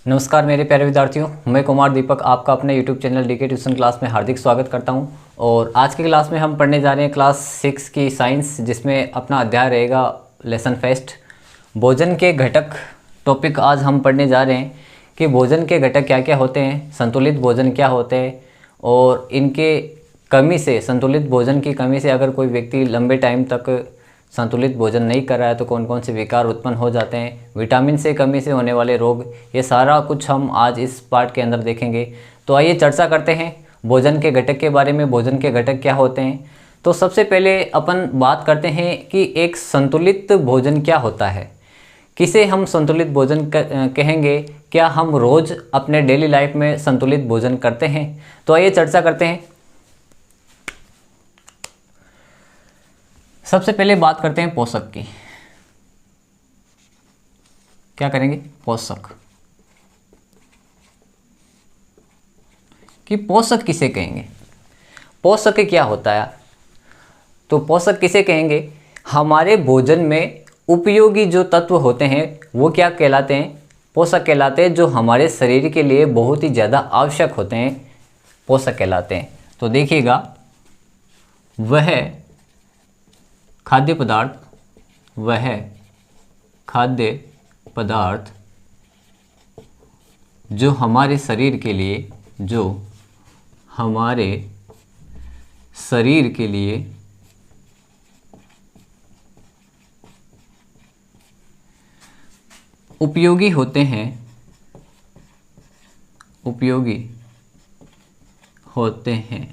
नमस्कार मेरे प्यारे विद्यार्थियों, मैं कुमार दीपक आपका अपने YouTube channel DK tuition class में हार्दिक स्वागत करता हूं। और आज की क्लास में हम पढ़ने जा रहे हैं क्लास 6 की साइंस, जिसमें अपना अध्याय रहेगा लेसन फर्स्ट, भोजन के घटक। टॉपिक आज हम पढ़ने जा रहे हैं कि भोजन के घटक क्या क्या होते हैं, संतुलित भोजन क्या होते हैं, और इनके कमी से, संतुलित भोजन की कमी से अगर कोई व्यक्ति लंबे टाइम तक संतुलित भोजन नहीं कर रहा है तो कौन कौन से विकार उत्पन्न हो जाते हैं, विटामिन से कमी से होने वाले रोग, ये सारा कुछ हम आज इस पार्ट के अंदर देखेंगे। तो आइए चर्चा करते हैं भोजन के घटक के बारे में। भोजन के घटक क्या होते हैं, तो सबसे पहले अपन बात करते हैं कि एक संतुलित भोजन क्या होता है, किसे हम संतुलित भोजन कहेंगे। क्या हम रोज़ अपने डेली लाइफ में संतुलित भोजन करते हैं? तो आइए चर्चा करते हैं। सबसे पहले बात करते हैं पोषक की। क्या करेंगे? पोषक कि पोषक किसे कहेंगे, पोषक क्या होता है। तो पोषक किसे कहेंगे, हमारे भोजन में उपयोगी जो तत्व होते हैं वो क्या कहलाते हैं? पोषक कहलाते हैं। जो हमारे शरीर के लिए बहुत ही ज़्यादा आवश्यक होते हैं, पोषक कहलाते हैं। तो देखिएगा, वह खाद्य पदार्थ जो हमारे शरीर के लिए उपयोगी होते हैं,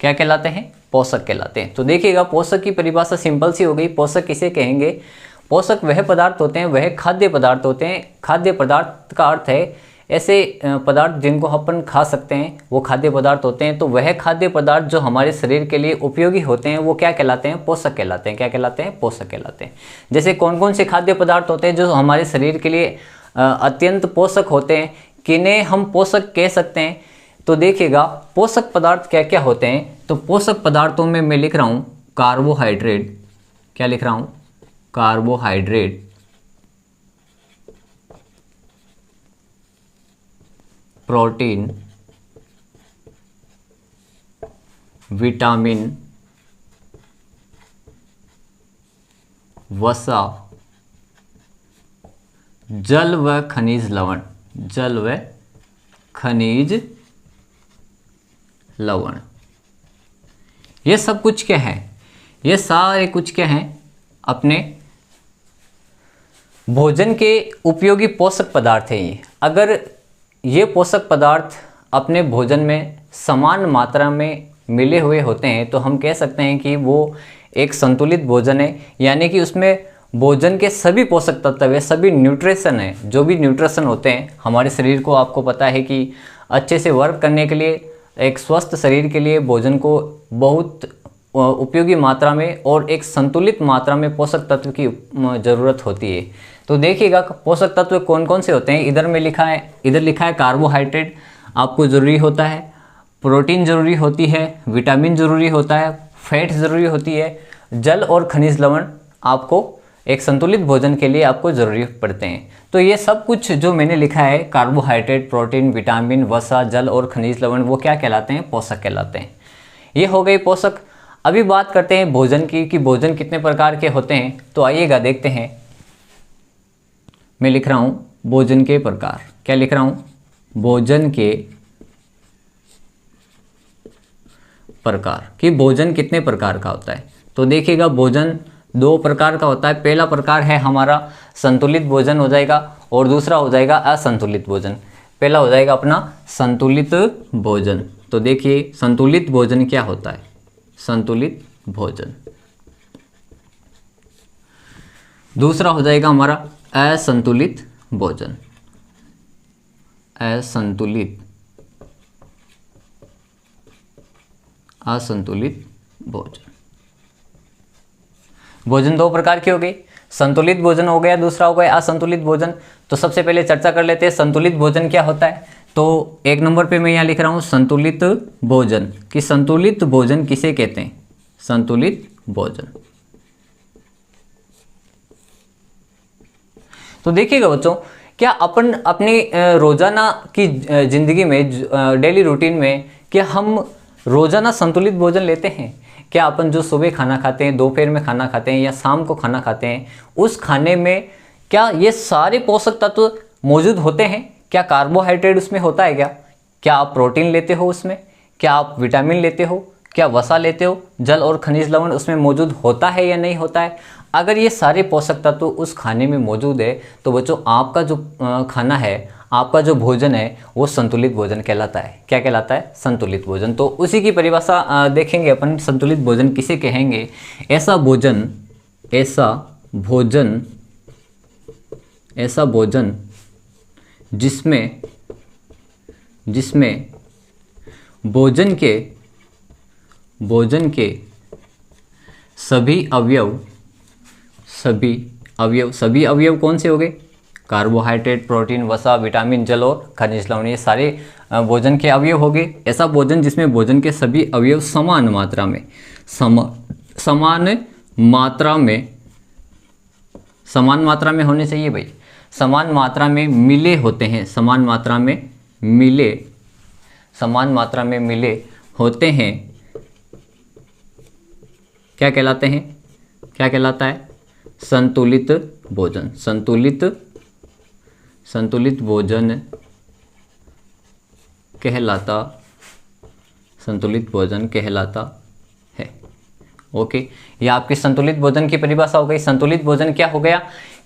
क्या कहलाते हैं? पोषक कहलाते हैं। तो देखिएगा, पोषक की परिभाषा सिंपल सी हो गई। पोषक किसे कहेंगे? पोषक वह पदार्थ होते हैं, वह खाद्य पदार्थ होते हैं। खाद्य पदार्थ का अर्थ है ऐसे पदार्थ जिनको अपन खा सकते हैं, वो खाद्य पदार्थ होते हैं। तो वह खाद्य पदार्थ जो हमारे शरीर के लिए उपयोगी होते हैं वो क्या कहलाते हैं? पोषक कहलाते हैं। क्या कहलाते हैं? पोषक कहलाते हैं। जैसे कौन कौन से खाद्य पदार्थ होते हैं जो हमारे शरीर के लिए अत्यंत पोषक होते हैं, किन्हें हम पोषक कह सकते हैं? तो देखिएगा, पोषक पदार्थ क्या क्या होते हैं। तो पोषक पदार्थों में मैं लिख रहा हूं कार्बोहाइड्रेट। क्या लिख रहा हूं? कार्बोहाइड्रेट, प्रोटीन, विटामिन, वसा, जल व खनिज लवण। ये सब कुछ क्या है? ये सारे कुछ क्या हैं? अपने भोजन के उपयोगी पोषक पदार्थ हैं ये। अगर ये पोषक पदार्थ अपने भोजन में समान मात्रा में मिले हुए होते हैं तो हम कह सकते हैं कि वो एक संतुलित भोजन है। यानी कि उसमें भोजन के सभी पोषक तत्व है, सभी न्यूट्रिशन है। जो भी न्यूट्रिशन होते हैं हमारे शरीर को, आपको पता है कि अच्छे से वर्क करने के लिए, एक स्वस्थ शरीर के लिए भोजन को बहुत उपयोगी मात्रा में और एक संतुलित मात्रा में पोषक तत्व की ज़रूरत होती है। तो देखिएगा, पोषक तत्व कौन कौन से होते हैं। इधर लिखा है कार्बोहाइड्रेट आपको ज़रूरी होता है, प्रोटीन ज़रूरी होती है, विटामिन ज़रूरी होता है, फैट ज़रूरी होती है, जल और खनिज लवण आपको एक संतुलित भोजन के लिए आपको ज़रूरी पड़ते हैं। तो ये सब कुछ जो मैंने लिखा है, कार्बोहाइड्रेट, प्रोटीन, विटामिन, वसा, जल और खनिज लवण, वो क्या कहलाते हैं? पोषक कहलाते हैं। ये हो गई पोषक। अभी बात करते हैं भोजन की, कि भोजन कितने प्रकार के होते हैं। तो आइएगा देखते हैं। मैं लिख रहा हूँ भोजन के प्रकार। क्या लिख रहा हूँ? भोजन के प्रकार, कि भोजन कितने प्रकार का होता है। तो देखिएगा, भोजन दो प्रकार का होता है। पहला प्रकार है हमारा संतुलित भोजन हो जाएगा, और दूसरा हो जाएगा असंतुलित भोजन। पहला हो जाएगा अपना संतुलित भोजन। तो देखिए, संतुलित भोजन क्या होता है? संतुलित भोजन। दूसरा हो जाएगा हमारा असंतुलित भोजन। असंतुलित भोजन। भोजन दो प्रकार की हो गई, संतुलित भोजन हो गया, दूसरा हो गया असंतुलित भोजन। तो सबसे पहले चर्चा कर लेते हैं संतुलित भोजन क्या होता है। तो एक नंबर पे मैं यहाँ लिख रहा हूँ संतुलित भोजन, कि संतुलित भोजन किसे कहते हैं? संतुलित भोजन। तो देखिएगा बच्चों, क्या अपन अपनी रोजाना की जिंदगी में, डेली रूटीन में, क्या हम रोजाना संतुलित भोजन लेते हैं? क्या अपन जो सुबह खाना खाते हैं, दोपहर में खाना खाते हैं या शाम को खाना खाते हैं, उस खाने में क्या ये सारे पोषक तत्व मौजूद होते हैं? क्या कार्बोहाइड्रेट उसमें होता है क्या? क्या आप प्रोटीन लेते हो उसमें? क्या आप विटामिन लेते हो? क्या वसा लेते हो? जल और खनिज लवण उसमें मौजूद होता है या नहीं होता है? अगर ये सारे पोषक तत्व उस खाने में मौजूद है तो बच्चों आपका जो खाना है, आपका जो भोजन है, वो संतुलित भोजन कहलाता है। क्या कहलाता है? संतुलित भोजन। तो उसी की परिभाषा देखेंगे अपन। संतुलित भोजन किसे कहेंगे? ऐसा भोजन जिसमें भोजन के सभी अवयव कौन से हो गए? कार्बोहाइड्रेट, प्रोटीन, वसा, विटामिन, जल और खनिज लवण, ये सारे भोजन के अवयव हो गए। ऐसा भोजन जिसमें भोजन के सभी अवयव समान मात्रा में होने चाहिए भाई। समान मात्रा में मिले होते हैं, समान मात्रा में मिले होते हैं। क्या कहलाते हैं? क्या कहलाता है? संतुलित भोजन। संतुलित भोजन कहलाता है। ओके, ये आपके संतुलित भोजन की परिभाषा हो गई। संतुलित भोजन क्या हो गया?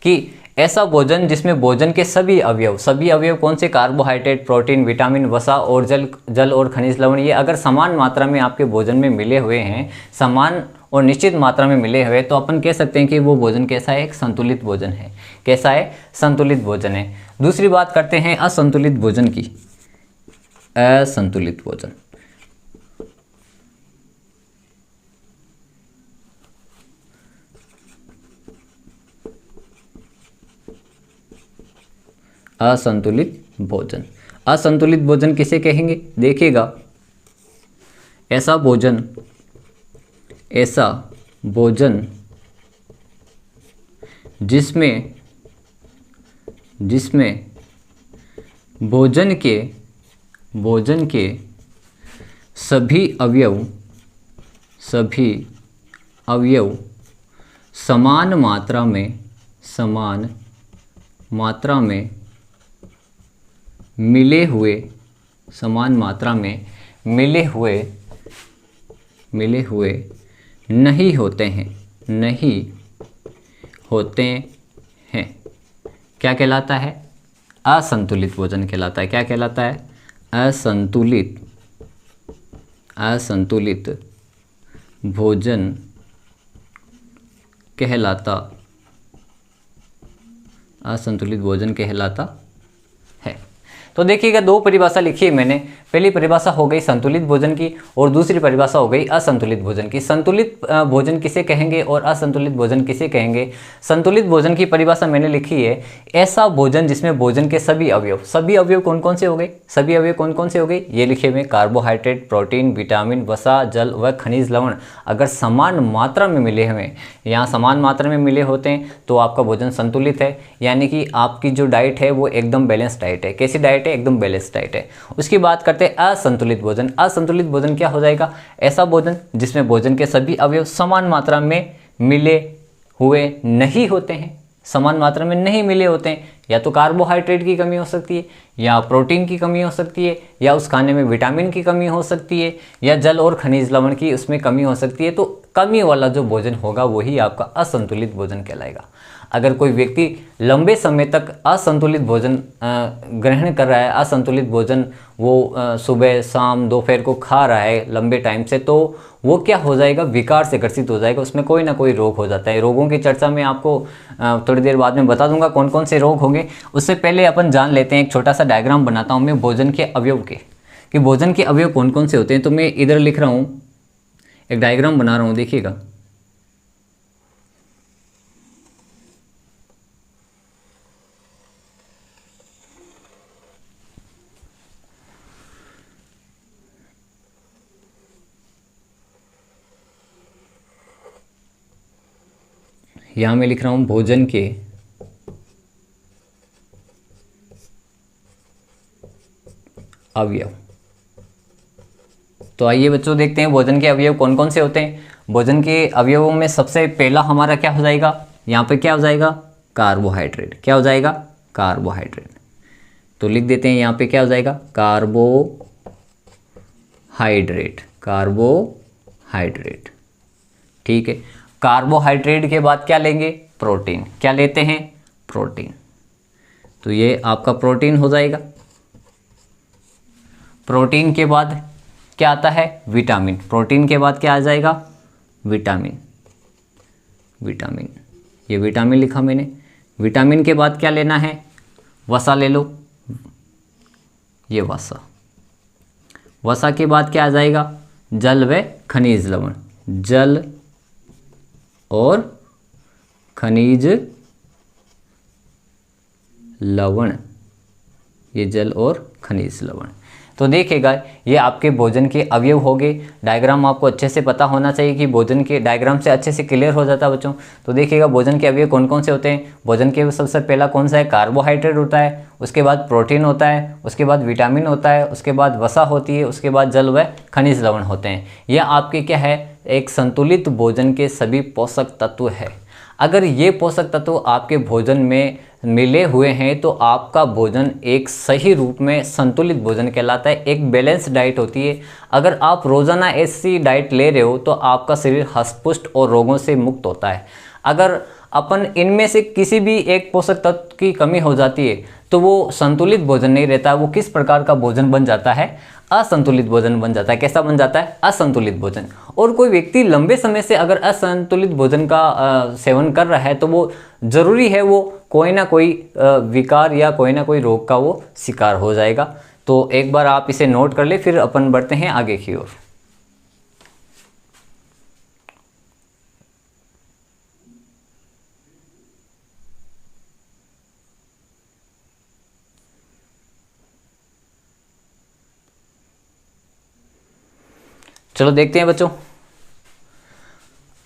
कि ऐसा भोजन जिसमें भोजन के सभी अवयव कौन से? कार्बोहाइड्रेट, प्रोटीन, विटामिन, वसा और जल और खनिज लवण, ये अगर समान मात्रा में आपके भोजन में मिले हुए हैं, समान और निश्चित मात्रा में मिले हुए, तो अपन कह सकते हैं कि वो भोजन कैसा है? एक संतुलित भोजन है। कैसा है? संतुलित भोजन है। दूसरी बात करते हैं असंतुलित भोजन की। असंतुलित भोजन, असंतुलित भोजन किसे कहेंगे? देखिएगा, ऐसा भोजन जिसमें भोजन के सभी अवयव समान मात्रा में मिले हुए नहीं होते हैं, क्या कहलाता है? असंतुलित भोजन कहलाता है। क्या कहलाता है? असंतुलित भोजन कहलाता है। तो देखिएगा, दो परिभाषा लिखी है मैंने। पहली परिभाषा हो गई संतुलित भोजन की और दूसरी परिभाषा हो गई असंतुलित भोजन की। संतुलित भोजन किसे कहेंगे और असंतुलित भोजन किसे कहेंगे? संतुलित भोजन की परिभाषा मैंने लिखी है, ऐसा भोजन जिसमें भोजन के सभी अवयव कौन कौन से हो गए? सभी अवयव कौन कौन से हो गए? ये लिखे हुए कार्बोहाइड्रेट, प्रोटीन, विटामिन, वसा, जल व खनिज लवण अगर समान मात्रा में मिले हुए, यहाँ समान मात्रा में मिले होते हैं, तो आपका भोजन संतुलित है। यानी कि आपकी जो डाइट है वो एकदम बैलेंस डाइट है। कैसी डाइट है? एकदम बैलेंस डाइट है। उसकी बात करते हैं असंतुलित भोजन। असंतुलित भोजन क्या हो जाएगा? ऐसा भोजन जिसमें भोजन के सभी अवयव समान मात्रा में मिले हुए नहीं होते हैं, समान मात्रा में नहीं मिले होते हैं। या तो कार्बोहाइड्रेट की कमी हो सकती है, या प्रोटीन की कमी हो सकती है, या उस खाने में विटामिन की कमी हो सकती है, या जल और खनिज लवण की उसमें कमी हो सकती है। तो कमी वाला जो भोजन होगा वही आपका असंतुलित भोजन कहलाएगा। अगर कोई व्यक्ति लंबे समय तक असंतुलित भोजन ग्रहण कर रहा है, असंतुलित भोजन वो सुबह शाम दोपहर को खा रहा है लंबे टाइम से, तो वो क्या हो जाएगा? विकार से ग्रसित हो जाएगा। उसमें कोई ना कोई रोग हो जाता है। रोगों की चर्चा मैं आपको थोड़ी देर बाद में बता दूंगा कौन कौन से रोग होंगे। उससे पहले अपन जान लेते हैं, एक छोटा सा डायग्राम बनाता हूँ मैं भोजन के अवयव के, कि भोजन के अवयव कौन कौन से होते हैं। तो मैं इधर लिख रहा हूँ, एक डायग्राम बना रहा हूँ, देखिएगा। यहाँ मैं लिख रहा हूँ भोजन के अवयव। तो आइए बच्चों देखते हैं भोजन के अवयव कौन कौन से होते हैं। भोजन के अवयवों में सबसे पहला हमारा क्या हो जाएगा, यहाँ पे क्या हो जाएगा, कार्बोहाइड्रेट। क्या हो जाएगा, कार्बोहाइड्रेट। तो लिख देते हैं यहाँ पे क्या हो जाएगा, कार्बोहाइड्रेट, कार्बोहाइड्रेट। ठीक है, कार्बोहाइड्रेट के बाद क्या लेंगे, प्रोटीन। क्या लेते हैं, प्रोटीन। तो ये आपका प्रोटीन हो जाएगा। प्रोटीन के बाद क्या आता है, विटामिन। प्रोटीन के बाद क्या आ जाएगा, विटामिन। विटामिन, ये विटामिन लिखा मैंने। विटामिन के बाद क्या लेना है, वसा ले लो, ये वसा। वसा के बाद क्या आ जाएगा, जल व खनिज लवण। जल और खनिज लवण, ये जल और खनिज लवण। तो देखिएगा ये आपके भोजन के अवयव हो गए। डायग्राम आपको अच्छे से पता होना चाहिए कि भोजन के डायग्राम से अच्छे से क्लियर हो जाता है बच्चों। तो देखिएगा भोजन के अवयव कौन कौन से होते हैं। भोजन के सबसे पहला कौन सा है, कार्बोहाइड्रेट होता है, उसके बाद प्रोटीन होता है, उसके बाद विटामिन होता है, उसके बाद वसा होती है, उसके बाद जल व खनिज लवण होते हैं। यह आपके क्या है, एक संतुलित भोजन के सभी पोषक तत्व है। अगर ये पोषक तत्व आपके भोजन में मिले हुए हैं तो आपका भोजन एक सही रूप में संतुलित भोजन कहलाता है, एक बैलेंस डाइट होती है। अगर आप रोज़ाना ऐसी डाइट ले रहे हो तो आपका शरीर हष्ट-पुष्ट और रोगों से मुक्त होता है। अगर अपन इनमें से किसी भी एक पोषक तत्व की कमी हो जाती है तो वो संतुलित भोजन नहीं रहता। वो किस प्रकार का भोजन बन जाता है, असंतुलित भोजन बन जाता है। कैसा बन जाता है, असंतुलित भोजन। और कोई व्यक्ति लंबे समय से अगर असंतुलित भोजन का सेवन कर रहा है तो वो जरूरी है वो कोई ना कोई विकार या कोई ना कोई रोग का वो शिकार हो जाएगा। तो एक बार आप इसे नोट कर ले, फिर अपन बढ़ते हैं आगे की ओर। चलो देखते हैं बच्चों।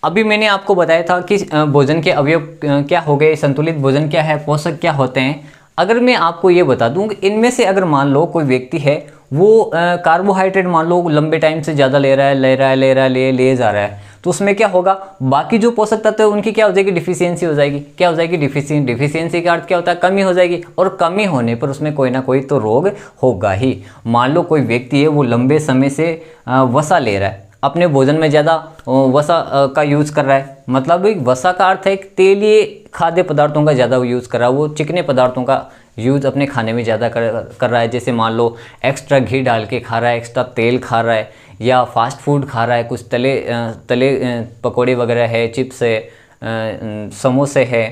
अभी मैंने आपको बताया था कि भोजन के अवयव क्या हो गए, संतुलित भोजन क्या है, पोषक क्या होते हैं। अगर मैं आपको ये बता दूं कि इनमें से अगर मान लो कोई व्यक्ति है वो कार्बोहाइड्रेट मान लो लंबे टाइम से ज़्यादा ले जा रहा है तो उसमें क्या होगा, बाकी जो पोषक तत्व है उनकी क्या हो जाएगी, डिफिशियंसी हो जाएगी। क्या हो जाएगी, डिफिशियंसी का अर्थ क्या होता है, कमी हो जाएगी। और कमी होने पर उसमें कोई ना कोई तो रोग होगा ही। मान लो कोई व्यक्ति है वो लंबे समय से वसा ले रहा है, अपने भोजन में ज़्यादा वसा का यूज़ कर रहा है। मतलब वसा का अर्थ है तेलीय खाद्य पदार्थों का ज़्यादा यूज़ कर रहा है, वो चिकने पदार्थों का यूज़ अपने खाने में ज़्यादा कर रहा है। जैसे मान लो एक्स्ट्रा घी डाल के खा रहा है, एक्स्ट्रा तेल खा रहा है, या फास्ट फूड खा रहा है, कुछ तले पकौड़े वगैरह है, चिप्स है, समोसे है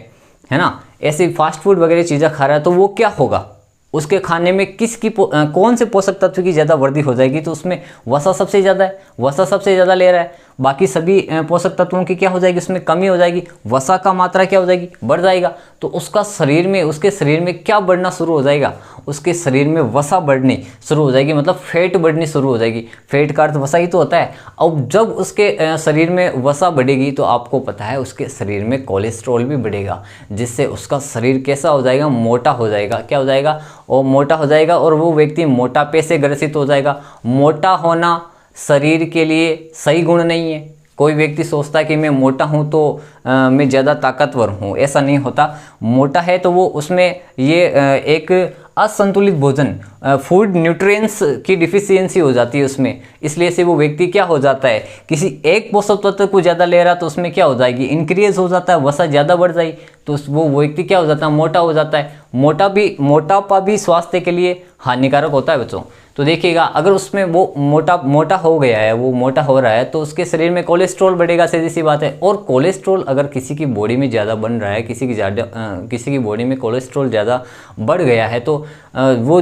ना, ऐसे फास्ट फूड वगैरह चीज़ें खा रहा है। तो वो क्या होगा, उसके खाने में कौन से पोषक तत्व की ज़्यादा वृद्धि हो जाएगी, तो उसमें वसा सबसे ज़्यादा है, वसा सबसे ज़्यादा ले रहा है। बाकी सभी पोषक तत्वों की क्या हो जाएगी, उसमें कमी हो जाएगी, वसा का मात्रा क्या हो जाएगी, बढ़ जाएगा। तो उसके शरीर में क्या बढ़ना शुरू हो जाएगा, उसके शरीर में वसा बढ़नी शुरू हो जाएगी, मतलब फैट बढ़नी शुरू हो जाएगी। फैट का अर्थ वसा ही तो होता है। अब जब उसके शरीर में वसा बढ़ेगी तो आपको पता है उसके शरीर में कोलेस्ट्रॉल भी बढ़ेगा, जिससे उसका शरीर कैसा हो जाएगा, मोटा हो जाएगा। क्या हो जाएगा, और मोटा हो जाएगा, और वो व्यक्ति मोटापे से ग्रसित हो जाएगा। मोटा होना शरीर के लिए सही गुण नहीं है। कोई व्यक्ति सोचता है कि मैं मोटा हूँ तो मैं ज़्यादा ताकतवर हूँ, ऐसा नहीं होता। मोटा है तो वो उसमें ये एक असंतुलित भोजन, फूड न्यूट्रिएंट्स की डिफिशियंसी हो जाती है उसमें। इसलिए से वो व्यक्ति क्या हो जाता है, किसी एक पोषक तत्व को ज़्यादा ले रहा तो उसमें क्या हो जाएगी, इंक्रीज हो जाता है, वसा ज़्यादा बढ़ जाएगी, तो वो व्यक्ति क्या हो जाता है, मोटा हो जाता है। मोटापा भी स्वास्थ्य के लिए हानिकारक होता है बच्चों। तो देखिएगा अगर उसमें वो मोटा हो गया है, वो मोटा हो रहा है, तो उसके शरीर में कोलेस्ट्रॉल बढ़ेगा, सीधी सी बात है। और कोलेस्ट्रॉल अगर किसी की बॉडी में ज़्यादा बन रहा है, किसी की बॉडी में कोलेस्ट्रॉल ज़्यादा बढ़ गया है, तो वो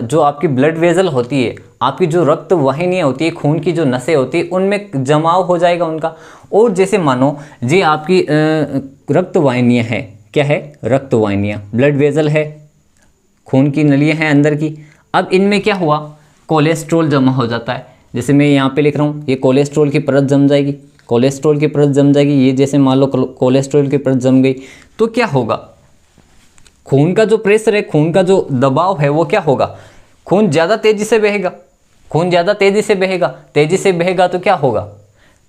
जो आपकी ब्लड वेजल होती है, आपकी जो रक्त वाहिनियाँ होती है, खून की जो नसें होती है, उनमें जमाव हो जाएगा उनका। और जैसे मानो जी आपकी रक्त वाहिनियाँ हैं, क्या है, रक्त वाहिनियाँ, ब्लड वेजल है, खून की नलियाँ हैं अंदर की। अब इनमें क्या हुआ, कोलेस्ट्रॉल जमा हो जाता है। जैसे मैं यहाँ पे लिख रहा हूँ, ये कोलेस्ट्रॉल की परत जम जाएगी, कोलेस्ट्रॉल की परत जम जाएगी। ये जैसे मान लो कोलेस्ट्रॉल की परत जम गई तो क्या होगा, खून का जो प्रेशर है, खून का जो दबाव है, वो क्या होगा, खून ज़्यादा तेज़ी से बहेगा, खून ज़्यादा तेज़ी से बहेगा, तेज़ी से बहेगा तो क्या होगा,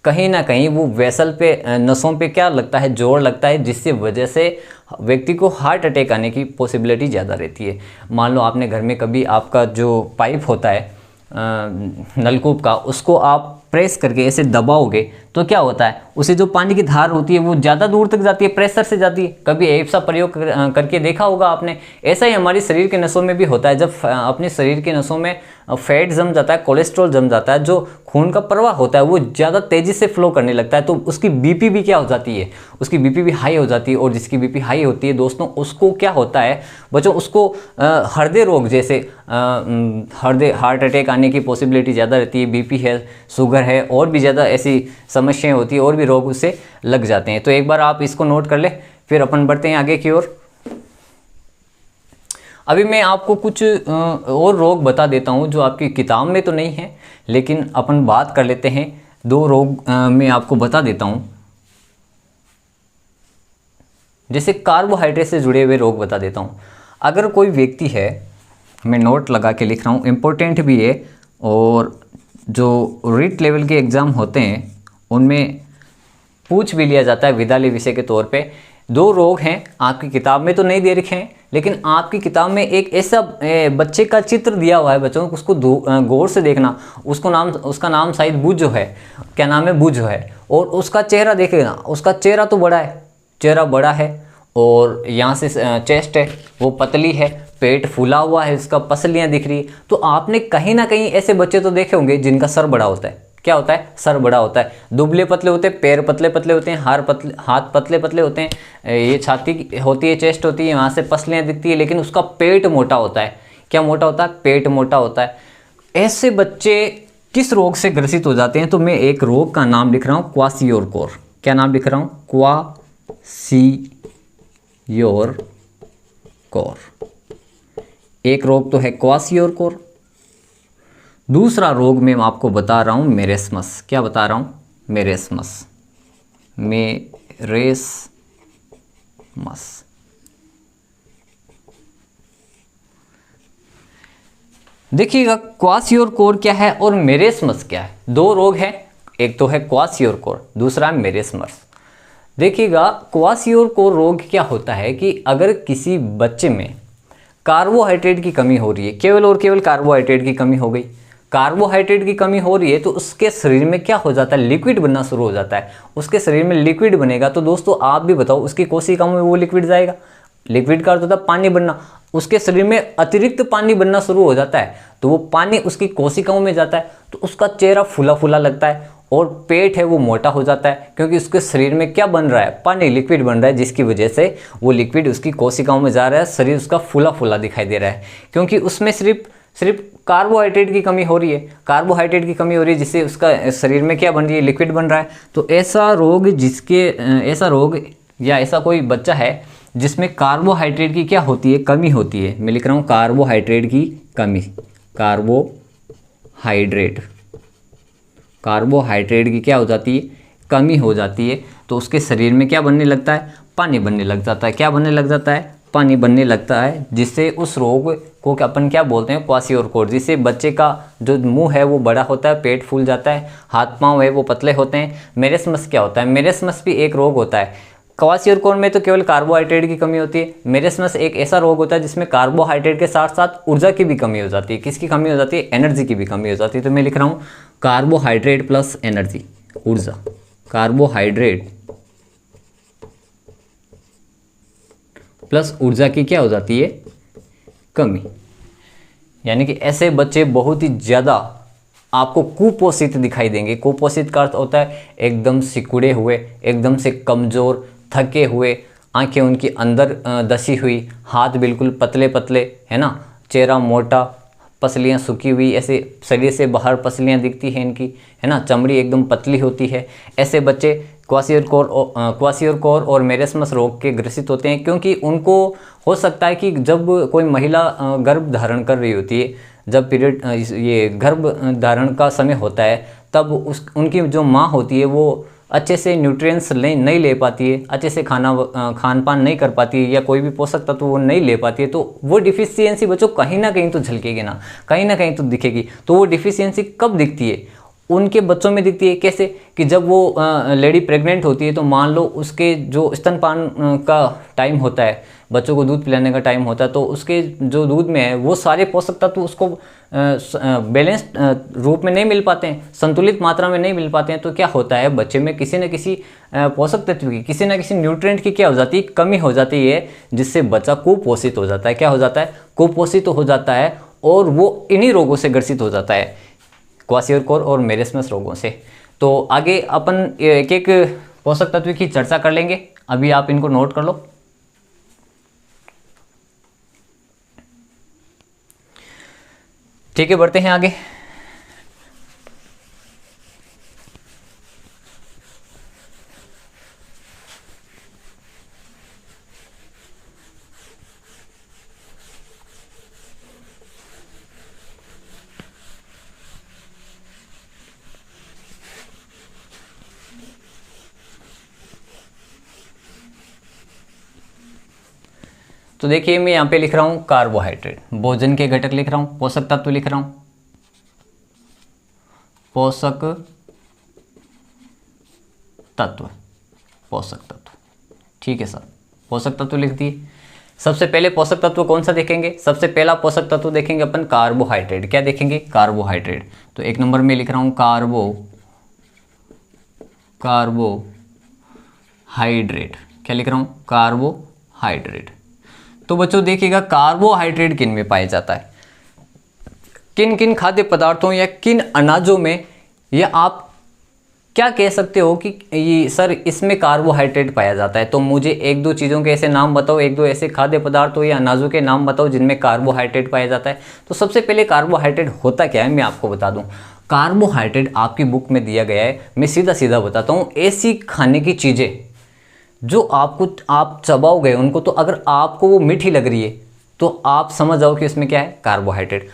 कहीं ना कहीं वो वेसल पे, नसों पे क्या लगता है, जोर लगता है, जिससे वजह से व्यक्ति को हार्ट अटैक आने की पॉसिबिलिटी ज़्यादा रहती है। मान लो आपने घर में कभी आपका जो पाइप होता है नलकूप का, उसको आप प्रेस करके ऐसे दबाओगे तो क्या होता है, उसे जो पानी की धार होती है वो ज़्यादा दूर तक जाती है, प्रेशर से जाती है। कभी ऐसा प्रयोग करके देखा होगा आपने। ऐसा ही हमारी शरीर के नसों में भी होता है। जब अपने शरीर के नसों में फैट जम जाता है, कोलेस्ट्रॉल जम जाता है, जो खून का प्रवाह होता है वो ज़्यादा तेज़ी से फ्लो करने लगता है, तो उसकी बीपी भी क्या हो जाती है, उसकी बीपी भी हाई हो जाती है। और जिसकी बीपी हाई होती है दोस्तों, उसको क्या होता है बच्चों, उसको हृदय रोग जैसे हार्ट अटैक आने की पॉसिबिलिटी ज़्यादा रहती है। बीपी है, शुगर है, और भी ज़्यादा ऐसी समस्याएं होती है, और भी रोग उससे लग जाते हैं। तो एक बार आप इसको नोट कर ले, फिर अपन बढ़ते हैं आगे की ओर। अभी मैं आपको कुछ और रोग बता देता हूं जो आपकी किताब में तो नहीं है, लेकिन अपन बात कर लेते हैं। 2 रोग मैं आपको बता देता हूं, जैसे कार्बोहाइड्रेट से जुड़े हुए रोग बता देता हूं। अगर कोई व्यक्ति है, मैं नोट लगा के लिख रहा हूं, इम्पोर्टेंट भी है, और जो रीट लेवल के एग्ज़ाम होते हैं उनमें पूछ भी लिया जाता है विद्यालय विषय के तौर पे। 2 रोग हैं, आपकी किताब में तो नहीं दे रखे हैं, लेकिन आपकी किताब में एक ऐसा बच्चे का चित्र दिया हुआ है बच्चों, उसको गौर से देखना। उसका नाम शायद बुझो है, क्या नाम है, बुझो है। और उसका चेहरा देखेगा, उसका चेहरा तो बड़ा है, चेहरा बड़ा है, और यहाँ से चेस्ट है वो पतली है, पेट फूला हुआ है, उसका पसलियाँ दिख रही है। तो आपने कहीं ना कहीं ऐसे बच्चे तो देखे होंगे जिनका सर बड़ा होता है। क्या होता है, सर बड़ा होता है, दुबले पतले होते हैं, पैर पतले पतले होते हैं, हाथ पतले पतले होते हैं, ये छाती होती है, चेस्ट होती है, वहाँ से पसलियाँ दिखती है, लेकिन उसका पेट मोटा होता है। क्या मोटा होता है, पेट मोटा होता है। ऐसे बच्चे किस रोग से ग्रसित हो जाते हैं, तो मैं एक रोग का नाम लिख रहा हूँ, क्वासियोरकोर। क्या नाम लिख रहा हूँ, क्वासियोरकोर। एक रोग तो है क्वासियोरकोर, दूसरा रोग मैं आपको बता रहा हूं मेरेस्मस। क्या बता रहा हूं, मेरेस्मस। देखिएगा क्वासियोरकोर क्या है और मेरेस्मस क्या है। 2 रोग हैं, एक तो है क्वासियोरकोर, दूसरा है मेरेस्मस। देखिएगा क्वासियोरकोर रोग क्या होता है कि अगर किसी बच्चे में कार्बोहाइड्रेट की कमी हो रही है, केवल और केवल कार्बोहाइड्रेट की कमी हो गई, कार्बोहाइड्रेट की कमी हो रही है, तो उसके शरीर में क्या हो जाता है, लिक्विड बनना शुरू हो जाता है। उसके शरीर में लिक्विड बनेगा तो दोस्तों आप भी बताओ, उसकी कोशिकाओं में वो लिक्विड जाएगा। लिक्विड का अर्थ होता है पानी बनना। उसके शरीर में अतिरिक्त पानी बनना शुरू हो जाता है, तो वो पानी उसकी कोशिकाओं में जाता है, तो उसका चेहरा फूला फूला लगता है, और पेट है वो मोटा हो जाता है, क्योंकि उसके शरीर में क्या बन रहा है, पानी, लिक्विड बन रहा है, जिसकी वजह से वो लिक्विड उसकी कोशिकाओं में जा रहा है, शरीर उसका फूला फूला दिखाई दे रहा है, क्योंकि उसमें सिर्फ कार्बोहाइड्रेट की कमी हो रही है। कार्बोहाइड्रेट की कमी हो रही है, जिससे उसका शरीर में क्या बन रही है, लिक्विड बन रहा है। तो ऐसा रोग या ऐसा कोई बच्चा है जिसमें कार्बोहाइड्रेट की क्या होती है, कमी होती है। मैं लिख रहा हूँ कार्बोहाइड्रेट की कमी, कार्बोहाइड्रेट की क्या हो जाती है, कमी हो जाती है, तो उसके शरीर में क्या बनने लगता है, पानी बनने लग जाता है। क्या बनने लग जाता है, पानी बनने लगता है, जिससे उस रोग को अपन क्या बोलते हैं, क्वासियोरकोर। जिससे बच्चे का जो मुंह है वो बड़ा होता है, पेट फूल जाता है, हाथ पांव है वो पतले होते हैं। मेरेस्मस क्या होता है, मेरेस्मस भी एक रोग होता है। क्वासियोरकोर में तो केवल कार्बोहाइड्रेट की कमी होती है, मेरेस्मस एक ऐसा रोग होता है जिसमें कार्बोहाइड्रेट के साथ साथ ऊर्जा की भी कमी हो जाती है। किसकी कमी हो जाती है, एनर्जी की भी कमी हो जाती है। तो मैं लिख रहा हूँ कार्बोहाइड्रेट प्लस एनर्जी, ऊर्जा, कार्बोहाइड्रेट प्लस ऊर्जा की क्या हो जाती है, कमी। यानी कि ऐसे बच्चे बहुत ही ज़्यादा आपको कुपोषित दिखाई देंगे। कुपोषित का अर्थ होता है एकदम सिकुड़े हुए, एकदम से कमज़ोर, थके हुए, आंखें उनकी अंदर दसी हुई, हाथ बिल्कुल पतले पतले, है ना, चेहरा मोटा, पसलियाँ सूखी हुई, ऐसे शरीर से बाहर पसलियाँ दिखती हैं इनकी, है ना, चमड़ी एकदम पतली होती है। ऐसे बच्चे क्वासियोरकोर और मेरेस्मस रोग के ग्रसित होते हैं, क्योंकि उनको हो सकता है कि जब कोई महिला गर्भ धारण कर रही होती है, जब पीरियड ये गर्भ धारण का समय होता है, तब उनकी जो माँ होती है वो अच्छे से न्यूट्रिएंट्स नहीं ले पाती है, अच्छे से खान पान नहीं कर पाती है, या कोई भी पोषक तत्व वो नहीं ले पाती है, तो वो डिफिशियंसी बच्चों कहीं ना कहीं तो झलकेगी ना, कहीं ना कहीं तो दिखेगी। तो वो डिफिशियंसी कब दिखती है? उनके बच्चों में दिखती है। कैसे? कि जब वो लेडी प्रेग्नेंट होती है, तो मान लो उसके जो स्तनपान का टाइम होता है, बच्चों को दूध पिलाने का टाइम होता है, तो उसके जो दूध में है वो सारे पोषक तत्व उसको बैलेंस्ड रूप में नहीं मिल पाते हैं, संतुलित मात्रा में नहीं मिल पाते हैं। तो क्या होता है, बच्चे में किसी न किसी पोषक तत्व की, किसी न किसी न्यूट्रिएंट की क्या हो जाती है, कमी हो जाती है, जिससे बच्चा कुपोषित हो जाता है। क्या हो जाता है? कुपोषित हो जाता है, और वो इन्हीं रोगों से ग्रसित हो जाता है, क्वाशियोरकोर और मेरेस्मस रोगों से। तो आगे अपन एक एक पोषक तत्व की चर्चा कर लेंगे, अभी आप इनको नोट कर लो। ठीक है, बढ़ते हैं आगे। तो देखिए, मैं यहाँ पे लिख रहा हूँ कार्बोहाइड्रेट, भोजन के घटक लिख रहा हूँ, पोषक तत्व लिख रहा हूँ, पोषक तत्व, पोषक तत्व। ठीक है सर, पोषक तत्व लिख दिए। सबसे पहले पोषक तत्व कौन सा देखेंगे? सबसे पहला पोषक तत्व देखेंगे अपन कार्बोहाइड्रेट। क्या देखेंगे? कार्बोहाइड्रेट। तो एक नंबर में लिख रहा हूँ कार्बोहाइड्रेट। क्या लिख रहा हूँ? कार्बोहाइड्रेट। तो बच्चों देखिएगा, कार्बोहाइड्रेट किन में पाया जाता है, किन किन खाद्य पदार्थों या किन अनाजों में, या आप क्या कह सकते हो कि ये सर इसमें कार्बोहाइड्रेट पाया जाता है। तो मुझे एक दो चीज़ों के ऐसे नाम बताओ, एक दो ऐसे खाद्य पदार्थों या अनाजों के नाम बताओ जिनमें कार्बोहाइड्रेट पाया जाता है। तो सबसे पहले कार्बोहाइड्रेट होता क्या है, मैं आपको बता दूं। कार्बोहाइड्रेट आपकी बुक में दिया गया है, मैं सीधा सीधा बताता हूँ। ऐसी खाने की चीज़ें जो आप चबाओगे उनको, तो अगर आपको वो मीठी लग रही है तो आप समझ जाओ कि इसमें क्या है, कार्बोहाइड्रेट।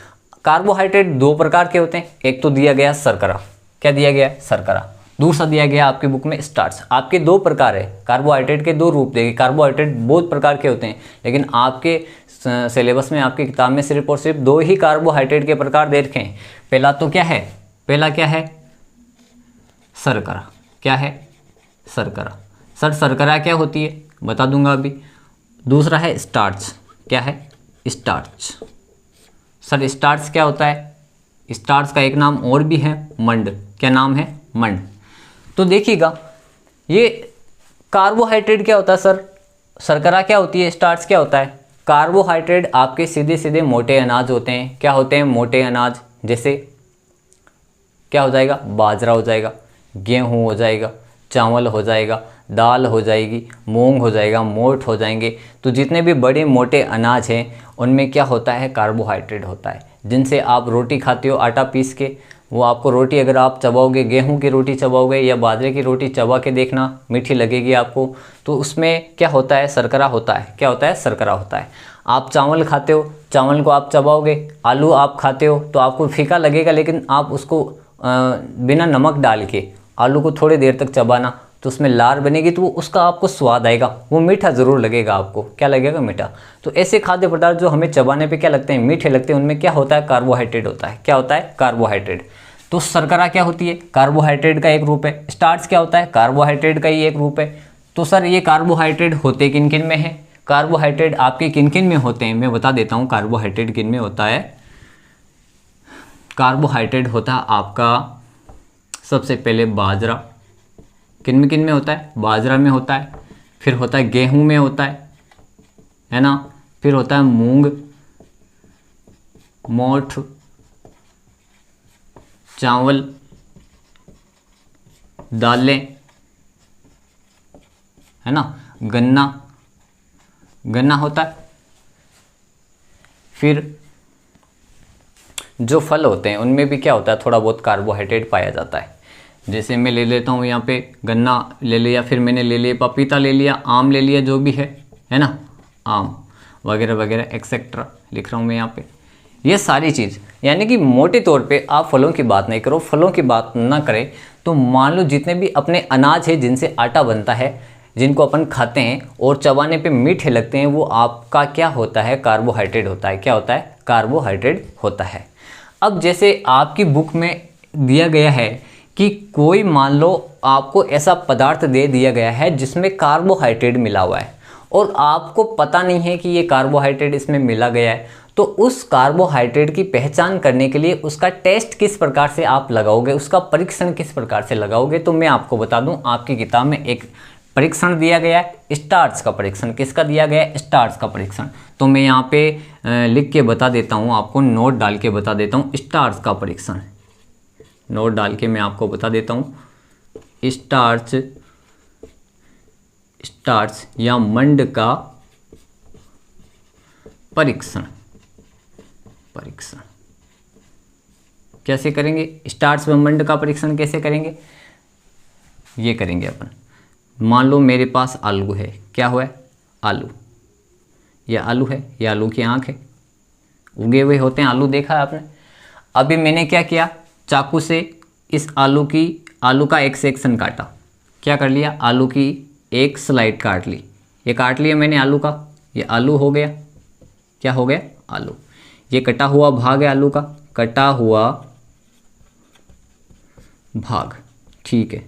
कार्बोहाइड्रेट दो प्रकार के होते हैं, एक तो दिया गया शर्करा। क्या दिया गया? शर्करा। दूसरा दिया गया आपकी बुक में स्टार्च। आपके दो प्रकार है, कार्बोहाइड्रेट के दो रूप देंगे। कार्बोहाइड्रेट बहुत प्रकार के होते हैं, लेकिन आपके सिलेबस में, आपकी किताब में सिर्फ और सिर्फ दो ही कार्बोहाइड्रेट के प्रकार दे रखे हैं। पहला तो क्या है? पहला क्या है? शर्करा। क्या है? शर्करा। सर शर्करा क्या होती है, बता दूंगा अभी। दूसरा है स्टार्च। क्या है? स्टार्च। सर स्टार्च क्या होता है? स्टार्च का एक नाम और भी है, मंड। क्या नाम है? मंड। तो देखिएगा, ये कार्बोहाइड्रेट क्या होता है सर? शर्करा क्या होती है? स्टार्च क्या होता है? कार्बोहाइड्रेट आपके सीधे सीधे मोटे अनाज होते हैं। क्या होते हैं? मोटे अनाज। जैसे क्या हो जाएगा? बाजरा हो जाएगा, गेहूँ हो जाएगा, चावल हो जाएगा, दाल हो जाएगी, मूंग हो जाएगा, मोठ हो जाएंगे। तो जितने भी बड़े मोटे अनाज हैं उनमें क्या होता है? कार्बोहाइड्रेट होता है, जिनसे आप रोटी खाते हो आटा पीस के। वो आपको रोटी अगर आप चबाओगे, गेहूं की रोटी चबाओगे या बाजरे की रोटी चबा के देखना, मीठी लगेगी आपको। तो उसमें क्या होता है? शर्करा होता है। क्या होता है? शर्करा होता है। आप चावल खाते हो, चावल को आप चबाओगे। आलू आप खाते हो तो आपको फीका लगेगा, लेकिन आप उसको बिना नमक डाल के आलू को थोड़ी देर तक चबाना, तो उसमें लार बनेगी, तो उसका आपको स्वाद आएगा, वो मीठा ज़रूर लगेगा आपको। क्या लगेगा? मीठा। तो ऐसे खाद्य पदार्थ जो हमें चबाने पे क्या लगते हैं? मीठे लगते हैं, उनमें क्या होता है? कार्बोहाइड्रेट होता है। क्या होता है? कार्बोहाइड्रेट। तो शर्करा क्या होती है? कार्बोहाइड्रेट का एक रूप है। स्टार्च क्या होता है? कार्बोहाइड्रेट का ही एक रूप है। तो सर ये कार्बोहाइड्रेट होते किन किन में है? कार्बोहाइड्रेट आपके किन किन में होते हैं, मैं बता देता हूँ। कार्बोहाइड्रेट किन में होता है? कार्बोहाइड्रेट होता है आपका सबसे पहले बाजरा। किन में होता है? बाजरा में होता है। फिर होता है गेहूं में होता है ना। फिर होता है मूंग, मोठ, चावल, दालें, है ना, गन्ना होता है। फिर जो फल होते हैं उनमें भी क्या होता है? थोड़ा बहुत कार्बोहाइड्रेट पाया जाता है। जैसे मैं ले लेता हूँ यहाँ पे गन्ना ले लिया, फिर मैंने ले लिया पपीता ले लिया, आम ले लिया, जो भी है ना, आम वगैरह वगैरह एक्सेट्रा लिख रहा हूँ मैं यहाँ पे। ये सारी चीज़, यानी कि मोटे तौर पे आप फलों की बात नहीं करो, फलों की बात ना करें तो मान लो जितने भी अपने अनाज है जिनसे आटा बनता है, जिनको अपन खाते हैं और चबाने पे मीठे लगते हैं, वो आपका क्या होता है, कार्बोहाइड्रेट होता है। क्या होता है, कार्बोहाइड्रेट होता है। अब जैसे आपकी बुक में दिया गया है कि कोई मान लो आपको ऐसा पदार्थ दे दिया गया है जिसमें कार्बोहाइड्रेट मिला हुआ है और आपको पता नहीं है कि ये कार्बोहाइड्रेट इसमें मिला गया है, तो उस कार्बोहाइड्रेट की पहचान करने के लिए उसका टेस्ट किस प्रकार से आप लगाओगे, उसका परीक्षण किस प्रकार से लगाओगे, तो मैं आपको बता दूं, आपकी किताब में एक परीक्षण दिया गया है, स्टार्च का परीक्षण। किसका दिया गया है, स्टार्च का परीक्षण। तो मैं यहाँ पे लिख के बता देता हूँ आपको, नोट डाल के बता देता हूँ, स्टार्च का परीक्षण। नोट डाल के मैं आपको बता देता हूँ, स्टार्च या मंड का परीक्षण कैसे करेंगे, स्टार्च व मंड का परीक्षण कैसे करेंगे, ये करेंगे अपन। मान लो मेरे पास आलू है, क्या हुआ है, आलू, यह आलू है, यह आलू की आँख है, उगे हुए होते हैं आलू, देखा है आपने। अभी मैंने क्या किया, चाकू से इस आलू का एक सेक्शन काटा, क्या कर लिया, आलू की एक स्लाइड काट ली, ये काट लिया मैंने आलू का, ये आलू हो गया, क्या हो गया, आलू। ये कटा हुआ भाग है आलू का, कटा हुआ भाग, ठीक है।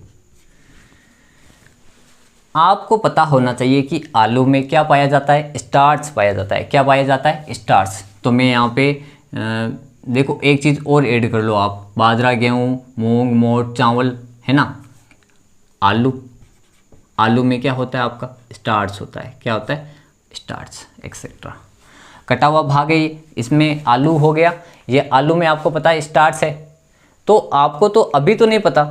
आपको पता होना चाहिए कि आलू में क्या पाया जाता है, स्टार्च पाया जाता है। क्या पाया जाता है, स्टार्च। तो मैं यहाँ पे देखो एक चीज़ और ऐड कर लो आप, बाजरा, गेहूँ, मूंग, मोट, चावल, है ना। आलू में क्या होता है आपका, स्टार्च होता है। क्या होता है, स्टार्च, एक्सेट्रा। कटा हुआ भाग है ये, इसमें आलू हो गया, ये आलू में आपको पता है स्टार्च है। तो आपको तो अभी तो नहीं पता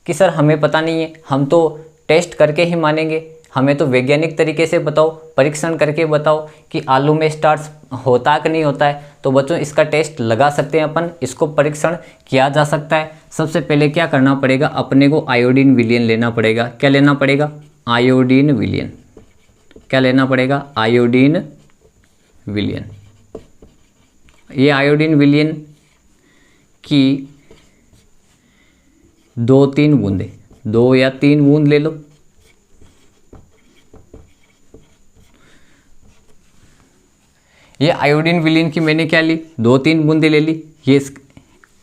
कि सर हमें पता नहीं है, हम तो टेस्ट करके ही मानेंगे, हमें तो वैज्ञानिक तरीके से बताओ, परीक्षण करके बताओ कि आलू में स्टार्च होता है कि नहीं होता है। तो बच्चों इसका टेस्ट लगा सकते हैं अपन, इसको परीक्षण किया जा सकता है। सबसे पहले क्या करना पड़ेगा, अपने को आयोडीन विलयन लेना पड़ेगा। क्या लेना पड़ेगा, आयोडीन विलयन। क्या लेना पड़ेगा, आयोडीन विलयन। ये आयोडीन विलयन की 2-3 बूंदे, 2 या 3 बूंद ले लो। ये आयोडीन विलयन की मैंने क्या ली, 2-3 बूंदे ले ली। ये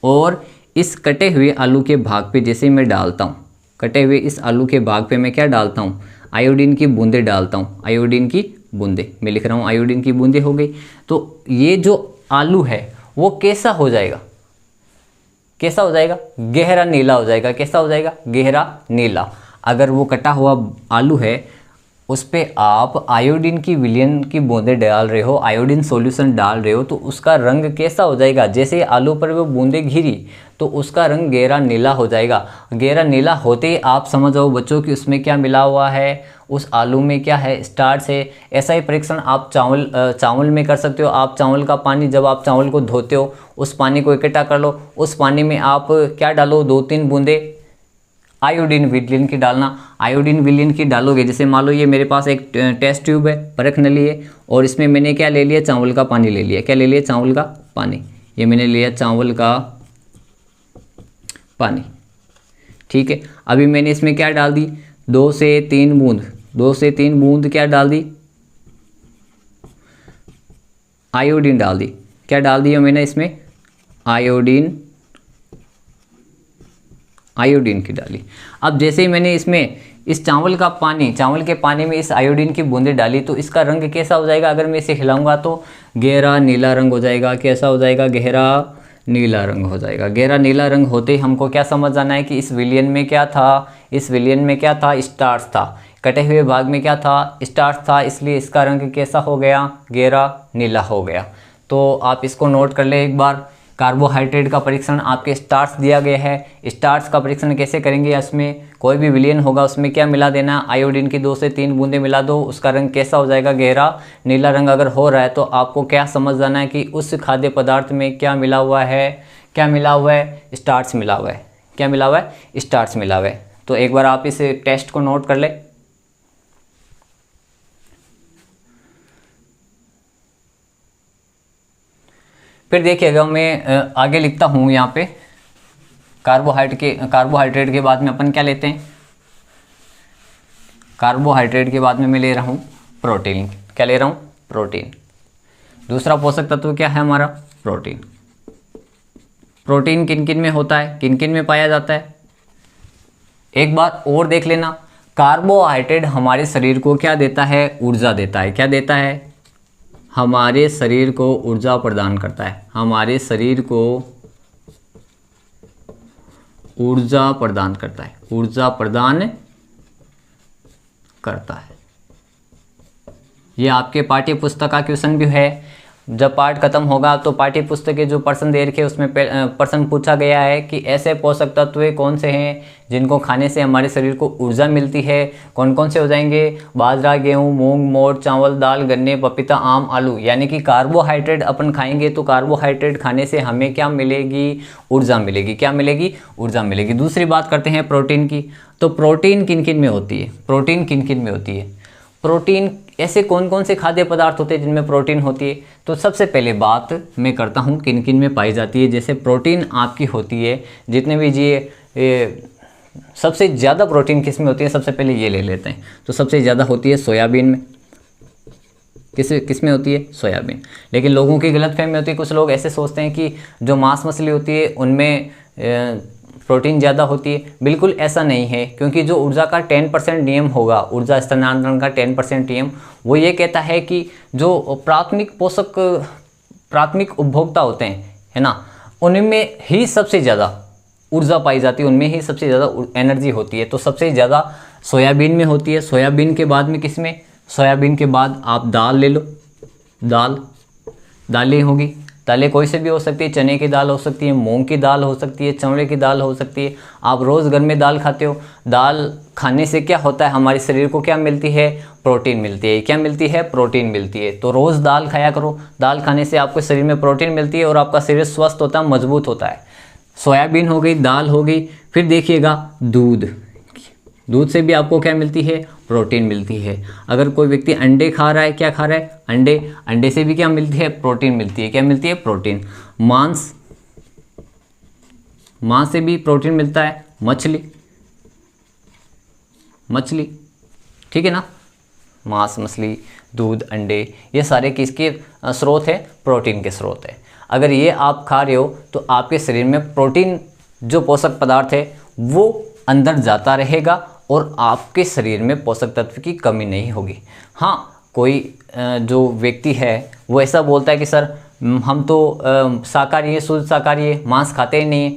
और इस कटे हुए आलू के भाग पे जैसे मैं डालता हूँ, कटे हुए इस आलू के भाग पे मैं क्या डालता हूँ, आयोडीन की बूंदे डालता हूँ। आयोडीन की बूंदे मैं लिख रहा हूँ, आयोडीन की बूंदे हो गई। तो ये जो आलू है वो कैसा हो जाएगा, कैसा हो जाएगा, गहरा नीला हो जाएगा। कैसा हो जाएगा, गहरा नीला। अगर वो कटा हुआ आलू है उस पर आप आयोडीन की विलयन की बूंदें डाल रहे हो, आयोडीन सॉल्यूशन डाल रहे हो, तो उसका रंग कैसा हो जाएगा, जैसे आलू पर वो बूंदें घिरी तो उसका रंग गहरा नीला हो जाएगा। गहरा नीला होते ही आप समझ जाओ बच्चों कि उसमें क्या मिला हुआ है, उस आलू में क्या है, स्टार्च है। ऐसा ही परीक्षण आप चावल में कर सकते हो। आप चावल का पानी, जब आप चावल को धोते हो उस पानी को इकट्ठा कर लो, उस पानी में आप क्या डालो, 2-3 बूंदे आयोडीन विलयन की डालना। आयोडीन विलयन की डालोगे, जैसे मान लो ये मेरे पास एक टेस्ट ट्यूब है, परख नली है, और इसमें मैंने क्या ले लिया, चावल का पानी ले लिया। क्या ले लिया, चावल का पानी। ये मैंने लिया चावल का पानी, ठीक है। अभी मैंने इसमें क्या डाल दी, 2 से 3 बूंद, 2 से 3 बूंद क्या डाल दी, आयोडीन डाल दी। क्या डाल दिया मैंने इसमें, आयोडीन की डाली। अब जैसे ही मैंने इसमें इस चावल के पानी में इस आयोडीन की बूंदें डाली तो इसका रंग कैसा हो जाएगा, अगर मैं इसे हिलाऊंगा तो गहरा नीला रंग हो जाएगा। कैसा हो जाएगा, गहरा नीला रंग हो जाएगा। गहरा नीला रंग होते ही हमको क्या समझ जाना है कि इस विलयन में क्या था, इस विलयन में क्या था, स्टार्च था। कटे हुए भाग में क्या था, स्टार्च था, इसलिए इसका रंग कैसा हो गया, गहरा नीला हो गया। तो आप इसको नोट कर ले एक बार। कार्बोहाइड्रेट का परीक्षण आपके स्टार्च दिया गया है। स्टार्च का परीक्षण कैसे करेंगे, उसमें कोई भी विलयन होगा उसमें क्या मिला देना, आयोडीन की 2 से 3 बूंदें मिला दो, उसका रंग कैसा हो जाएगा, गहरा नीला रंग अगर हो रहा है तो आपको क्या समझ जाना है कि उस खाद्य पदार्थ में क्या मिला हुआ है, क्या मिला हुआ है, स्टार्च मिला हुआ है। क्या मिला हुआ है, स्टार्च मिला हुआ है। तो एक बार आप इस टेस्ट को नोट कर ले। फिर देखिएगा मैं आगे लिखता हूँ यहाँ पे, कार्बोहाइड्रेट के बाद में अपन क्या लेते हैं? कार्बोहाइड्रेट के बाद में मैं ले रहा हूँ प्रोटीन। क्या ले रहा हूँ? प्रोटीन। दूसरा पोषक तत्व क्या है हमारा? प्रोटीन। प्रोटीन किन किन में होता है, किन किन में पाया जाता है? एक बात और देख लेना, कार्बोहाइड्रेट हमारे शरीर को क्या देता है? ऊर्जा देता है। क्या देता है? हमारे शरीर को ऊर्जा प्रदान करता है। हमारे शरीर को ऊर्जा प्रदान करता है। ऊर्जा प्रदान करता है। ये आपके पाठ्य पुस्तक का क्वेश्चन भी है। जब पाठ खत्म होगा तो पाठ्य पुस्तक के जो प्रश्न दे रखे उसमें प्रश्न पूछा गया है कि ऐसे पोषक तत्व कौन से हैं जिनको खाने से हमारे शरीर को ऊर्जा मिलती है। कौन कौन से हो जाएंगे? बाजरा, गेहूं, मूंग, मोठ, चावल, दाल, गन्ने, पपीता, आम, आलू। यानी कि कार्बोहाइड्रेट अपन खाएंगे तो कार्बोहाइड्रेट खाने से हमें क्या मिलेगी? ऊर्जा मिलेगी। क्या मिलेगी? ऊर्जा मिलेगी। दूसरी बात करते हैं प्रोटीन की। तो प्रोटीन किन किन में होती है? प्रोटीन किन किन में होती है? प्रोटीन ऐसे कौन कौन से खाद्य पदार्थ होते हैं जिनमें प्रोटीन होती है? तो सबसे पहले बात मैं करता हूँ किन किन में पाई जाती है। जैसे प्रोटीन आपकी होती है जितने भी सबसे ज़्यादा प्रोटीन किस में होती है? सबसे पहले ये ले लेते हैं। तो सबसे ज़्यादा होती है सोयाबीन में। किस में होती है? सोयाबीन। लेकिन लोगों की गलतफहमी होती है, कुछ लोग ऐसे सोचते हैं कि जो मांस मछली होती है उनमें प्रोटीन ज़्यादा होती है। बिल्कुल ऐसा नहीं है, क्योंकि जो ऊर्जा का 10% नियम होगा, ऊर्जा स्थानांतरण का 10% नियम, वो ये कहता है कि जो प्राथमिक उपभोक्ता होते हैं, है ना, उनमें ही सबसे ज़्यादा ऊर्जा पाई जाती है, उनमें ही सबसे ज़्यादा एनर्जी होती है। तो सबसे ज़्यादा सोयाबीन में होती है। सोयाबीन के बाद में किस में? सोयाबीन के बाद आप दाल ले लो। दालें होगी। दालें कोई से भी हो सकती है। चने की दाल हो सकती है, मूंग की दाल हो सकती है, चवले की दाल हो सकती है। आप रोज़ घर में दाल खाते हो। दाल खाने से क्या होता है? हमारे शरीर को क्या मिलती है? प्रोटीन मिलती है। क्या मिलती है? प्रोटीन मिलती है। तो रोज़ दाल खाया करो। दाल खाने से आपके शरीर में प्रोटीन मिलती है और आपका शरीर स्वस्थ होता है, मजबूत होता है। सोयाबीन हो गई, दाल हो गई। फिर देखिएगा दूध से भी आपको क्या मिलती है? प्रोटीन मिलती है। अगर कोई व्यक्ति अंडे खा रहा है, क्या खा रहा है? अंडे से भी क्या मिलती है? प्रोटीन मिलती है। क्या मिलती है? प्रोटीन। मांस से भी प्रोटीन मिलता है। मछली, ठीक है ना। मांस, मछली, दूध, अंडे, ये सारे किसके स्रोत है? प्रोटीन के स्रोत है। अगर ये आप खा रहे हो तो आपके शरीर में प्रोटीन जो पोषक पदार्थ है वो अंदर जाता रहेगा और आपके शरीर में पोषक तत्व की कमी नहीं होगी। हाँ, कोई जो व्यक्ति है वो ऐसा बोलता है कि सर हम तो शाकाहारी है, शुद्ध शाकाहारी है, मांस खाते ही नहीं है।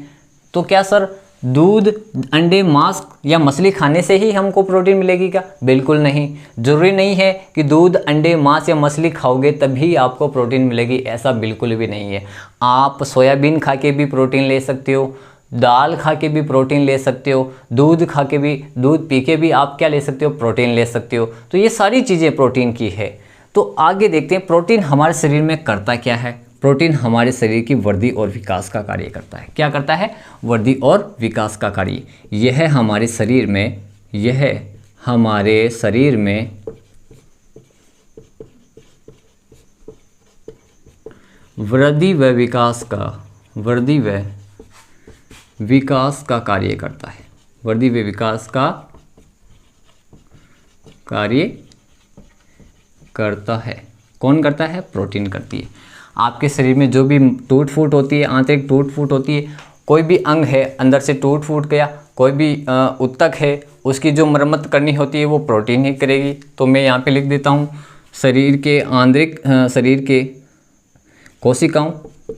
तो क्या सर दूध, अंडे, मांस या मछली खाने से ही हमको प्रोटीन मिलेगी क्या? बिल्कुल नहीं। ज़रूरी नहीं है कि दूध, अंडे, मांस या मछली खाओगे तभी आपको प्रोटीन मिलेगी, ऐसा बिल्कुल भी नहीं है। आप सोयाबीन खा के भी प्रोटीन ले सकते हो, दाल खा के भी प्रोटीन ले सकते हो, दूध पी के भी आप क्या ले सकते हो? प्रोटीन ले सकते हो। तो ये सारी चीज़ें प्रोटीन की है। तो आगे देखते हैं प्रोटीन हमारे शरीर में करता क्या है। प्रोटीन हमारे शरीर की वृद्धि और विकास का कार्य करता है। क्या करता है? वृद्धि और विकास का कार्य। यह हमारे शरीर में वृद्धि व विकास का कार्य करता है। वृद्धि व विकास का कार्य करता है। कौन करता है? प्रोटीन करती है। आपके शरीर में जो भी टूट फूट होती है, आंतरिक टूट फूट होती है, कोई भी अंग है अंदर से टूट फूट गया, कोई भी ऊतक है, उसकी जो मरम्मत करनी होती है वो प्रोटीन ही करेगी। तो मैं यहाँ पे लिख देता हूँ शरीर के कोशिकाओं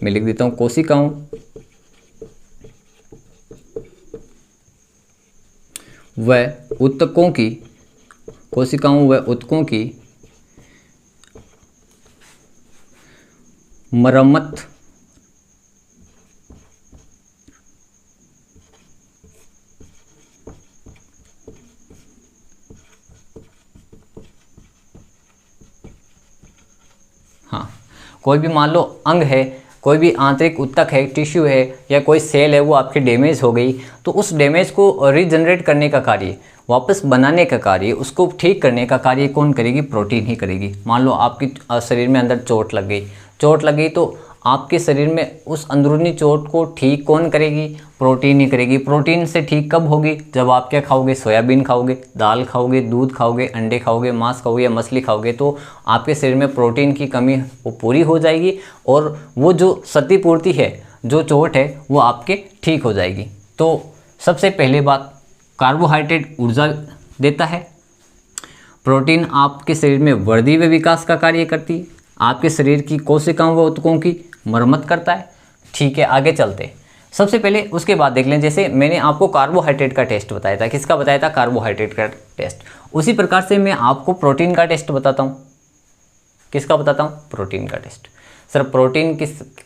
में लिख देता हूँ कोशिकाओं व ऊतकों की मरम्मत हाँ, कोई भी मान लो अंग है, कोई भी आंतरिक ऊतक है, टिश्यू है या कोई सेल है, वो आपकी डैमेज हो गई, तो उस डैमेज को रीजनरेट करने का कार्य, वापस बनाने का कार्य, उसको ठीक करने का कार्य कौन करेगी? प्रोटीन ही करेगी। मान लो आपकी शरीर में अंदर चोट लग गई तो आपके शरीर में उस अंदरूनी चोट को ठीक कौन करेगी? प्रोटीन ही करेगी। प्रोटीन से ठीक कब होगी? जब आप क्या खाओगे? सोयाबीन खाओगे, दाल खाओगे, दूध खाओगे, अंडे खाओगे, मांस खाओगे या मछली खाओगे, तो आपके शरीर में प्रोटीन की कमी वो पूरी हो जाएगी और वो जो क्षतिपूर्ति है, जो चोट है, वो आपके ठीक हो जाएगी। तो सबसे पहली बात, कार्बोहाइड्रेट ऊर्जा देता है। प्रोटीन आपके शरीर में वृद्धि व विकास का कार्य करती है। आपके शरीर की कोशिकाओं व ऊतकों की मरम्मत करता है। ठीक है, आगे चलते हैं। सबसे पहले उसके बाद देख लें, जैसे मैंने आपको कार्बोहाइड्रेट का टेस्ट बताया था। किसका बताया था? कार्बोहाइड्रेट का टेस्ट। उसी प्रकार से मैं आपको प्रोटीन का टेस्ट बताता हूँ। किसका बताता हूँ? प्रोटीन का टेस्ट। सर प्रोटीन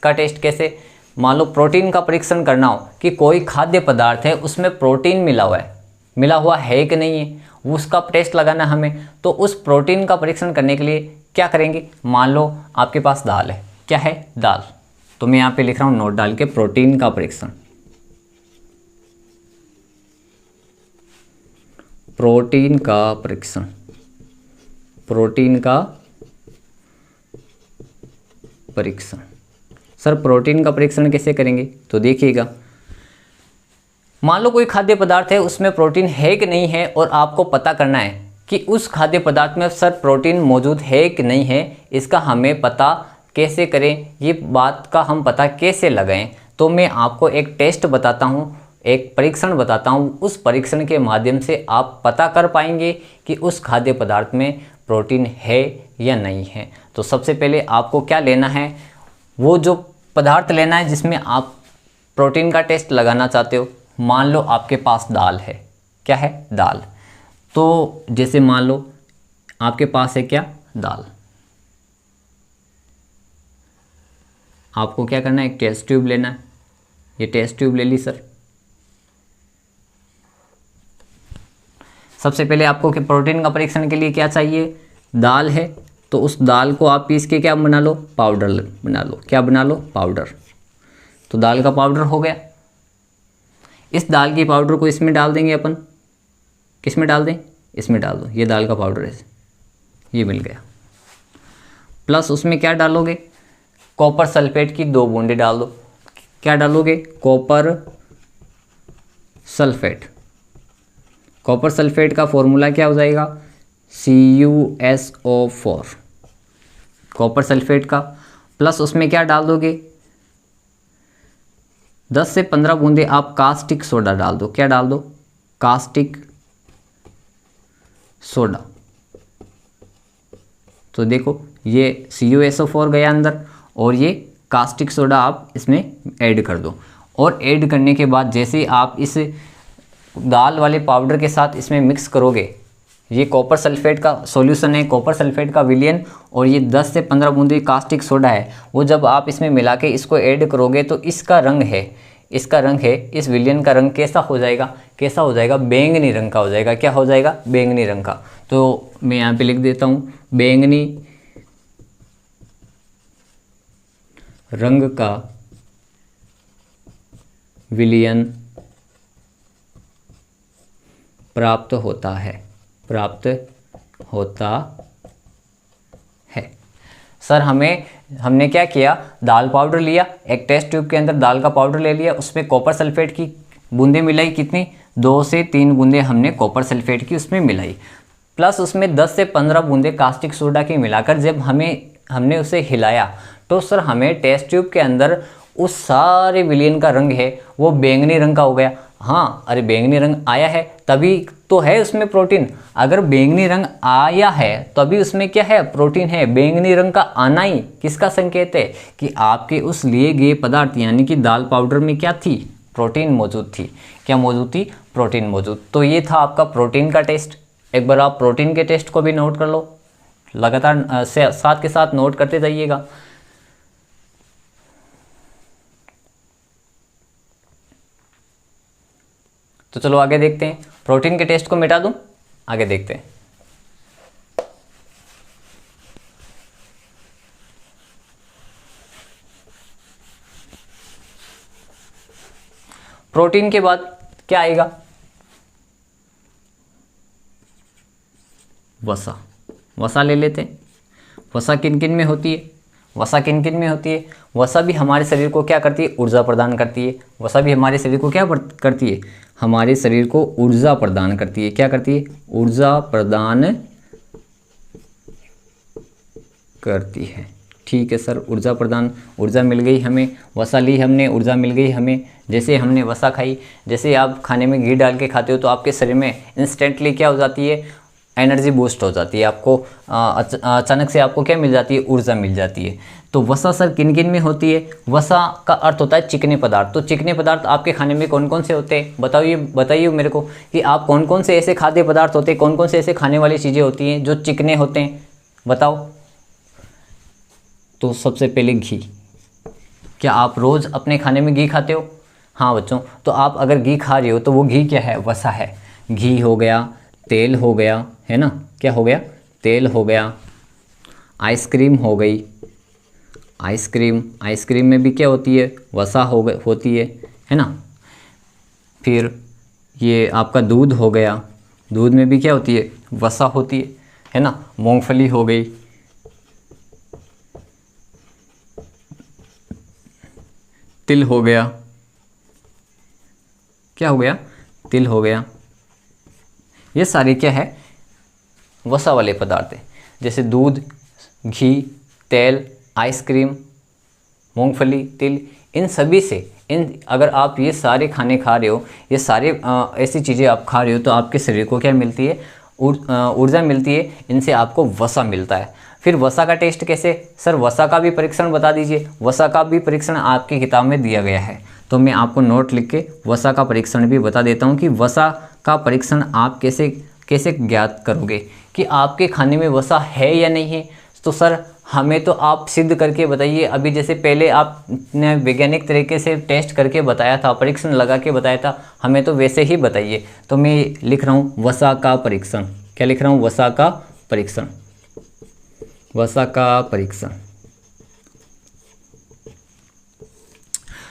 का टेस्ट कैसे? मान लो प्रोटीन का परीक्षण करना हो कि कोई खाद्य पदार्थ है उसमें प्रोटीन मिला हुआ है कि नहीं है, उसका टेस्ट लगाना हमें। तो उस प्रोटीन का परीक्षण करने के लिए क्या करेंगे? मान लो आपके पास दाल है। क्या है? दाल। तो मैं यहाँ पे लिख रहा हूँ नोट डाल के, प्रोटीन का परीक्षण। प्रोटीन का परीक्षण, प्रोटीन का परीक्षण। सर प्रोटीन का परीक्षण कैसे करेंगे? तो देखिएगा, मान लो कोई खाद्य पदार्थ है उसमें प्रोटीन है कि नहीं है और आपको पता करना है कि उस खाद्य पदार्थ में सर प्रोटीन मौजूद है कि नहीं है। इसका हमें पता कैसे करें? ये बात का हम पता कैसे लगाएं? तो मैं आपको एक टेस्ट बताता हूँ, एक परीक्षण बताता हूँ। उस परीक्षण के माध्यम से आप पता कर पाएंगे कि उस खाद्य पदार्थ में प्रोटीन है या नहीं है। तो सबसे पहले आपको क्या लेना है? वो जो पदार्थ लेना है जिसमें आप प्रोटीन का टेस्ट लगाना चाहते हो। मान लो आपके पास दाल है। क्या है? दाल। तो जैसे मान लो आपके पास है क्या? दाल। आपको क्या करना है? एक टेस्ट ट्यूब लेना है। ये टेस्ट ट्यूब ले ली सर। सबसे पहले आपको कि प्रोटीन का परीक्षण के लिए क्या चाहिए? दाल है, तो उस दाल को आप पीस के क्या बना लो? पाउडर बना लो। क्या बना लो? पाउडर। तो दाल का पाउडर हो गया। इस दाल की पाउडर को इसमें डाल देंगे अपन। किस में डाल दें? इसमें डाल दो। ये दाल का पाउडर है, ये मिल गया। प्लस उसमें क्या डालोगे? कॉपर सल्फेट की 2 बूंदें डाल दो। क्या डालोगे? Copper sulphate. कॉपर सल्फेट का फॉर्मूला क्या हो जाएगा? CuSO4। कॉपर सल्फेट का। प्लस उसमें क्या डाल दोगे? 10 से 15 बूंदे आप कास्टिक सोडा डाल दो। क्या डाल दो? Caustic soda. तो देखो ये CuSO4 गया अंदर और ये कास्टिक सोडा आप इसमें ऐड कर दो। और ऐड करने के बाद जैसे ही आप इस दाल वाले पाउडर के साथ इसमें मिक्स करोगे, ये कॉपर सल्फेट का सॉल्यूशन है, कॉपर सल्फेट का विलयन, और ये 10 से 15 बूंदे कास्टिक सोडा है, वो जब आप इसमें मिला के इसको ऐड करोगे तो इसका रंग है, इस विलयन का रंग कैसा हो जाएगा? कैसा हो जाएगा? बैंगनी रंग का हो जाएगा। क्या हो जाएगा? बैंगनी रंग का। तो मैं यहाँ पे लिख देता हूँ, बैंगनी रंग का विलयन प्राप्त होता है। सर हमने क्या किया? दाल पाउडर लिया, एक टेस्ट ट्यूब के अंदर दाल का पाउडर ले लिया, उसमें कॉपर सल्फेट की बूंदें मिलाई। कितनी? 2 से 3 बूंदें हमने कॉपर सल्फेट की उसमें मिलाई। प्लस उसमें 10 से 15 बूंदें कास्टिक सोडा की मिलाकर जब हमने उसे हिलाया, तो सर हमें टेस्ट ट्यूब के अंदर उस सारे विलयन का रंग है वो बैंगनी रंग का हो गया। हाँ, अरे बैंगनी रंग आया है तभी तो है उसमें प्रोटीन। अगर बैंगनी रंग आया है तभी उसमें क्या है? प्रोटीन है। बैंगनी रंग का आना ही किसका संकेत है? कि आपके उस लिए गए पदार्थ यानी कि दाल पाउडर में क्या थी? प्रोटीन मौजूद थी। क्या मौजूद थी? प्रोटीन मौजूद। तो ये था आपका प्रोटीन का टेस्ट। एक बार आप प्रोटीन के टेस्ट को भी नोट कर लो, लगातार साथ के साथ नोट करते जाइएगा। तो चलो आगे देखते हैं। प्रोटीन के टेस्ट को मिटा दूं, आगे देखते हैं। प्रोटीन के बाद क्या आएगा? वसा। वसा ले लेते हैं। वसा किन किन में होती है? वसा किन किन में होती है? वसा भी हमारे शरीर को क्या करती है? ऊर्जा प्रदान करती है। वसा भी हमारे शरीर को क्या करती है? हमारे शरीर को ऊर्जा प्रदान करती है। क्या करती है? ऊर्जा प्रदान करती है। ठीक है सर, ऊर्जा प्रदान, ऊर्जा मिल गई हमें, वसा ली हमने, ऊर्जा मिल गई हमें। जैसे हमने वसा खाई, जैसे आप खाने में घी डाल के खाते हो तो आपके शरीर में इंस्टेंटली क्या हो जाती है? एनर्जी बूस्ट हो जाती है। आपको अचानक से आपको क्या मिल जाती है? ऊर्जा मिल जाती है। तो वसा सर किन किन में होती है? वसा का अर्थ होता है चिकने पदार्थ। तो चिकने पदार्थ आपके खाने में कौन कौन से होते हैं? बताइए मेरे को कि आप कौन कौन से ऐसे खाद्य पदार्थ होते हैं, कौन कौन से ऐसे खाने वाली चीज़ें होती हैं जो चिकने होते हैं? बताओ। तो सबसे पहले घी। क्या आप रोज़ अपने खाने में घी खाते हो? हाँ बच्चों, तो आप अगर घी खा रहे हो तो वो घी क्या है? वसा है। घी हो गया, तेल हो गया, है ना? क्या हो गया? तेल हो गया। आइसक्रीम हो गई, आइसक्रीम में भी क्या होती है? वसा होती है ना? फिर ये आपका दूध हो गया, दूध में भी क्या होती है? वसा होती है ना? मूंगफली हो गई, तिल हो गया। क्या हो गया? तिल हो गया। ये सारे क्या है? वसा वाले पदार्थ हैं। जैसे दूध, घी, तेल, आइसक्रीम, मूंगफली, तिल, इन सभी से अगर आप ये सारे खाने खा रहे हो, ये सारे ऐसी चीज़ें आप खा रहे हो तो आपके शरीर को क्या मिलती है? ऊर्जा मिलती है। इनसे आपको वसा मिलता है। फिर वसा का टेस्ट कैसे? सर वसा का भी परीक्षण बता दीजिए। वसा का भी परीक्षण आपकी किताब में दिया गया है, तो मैं आपको नोट लिख के वसा का परीक्षण भी बता देता हूँ कि वसा का परीक्षण आप कैसे ज्ञात करोगे कि आपके खाने में वसा है या नहीं है। तो सर हमें तो आप सिद्ध करके बताइए। अभी जैसे पहले आपने वैज्ञानिक तरीके से टेस्ट करके बताया था, परीक्षण लगा के बताया था, हमें तो वैसे ही बताइए। तो मैं लिख रहा हूँ वसा का परीक्षण। क्या लिख रहा हूँ? वसा का परीक्षण। वसा का परीक्षण।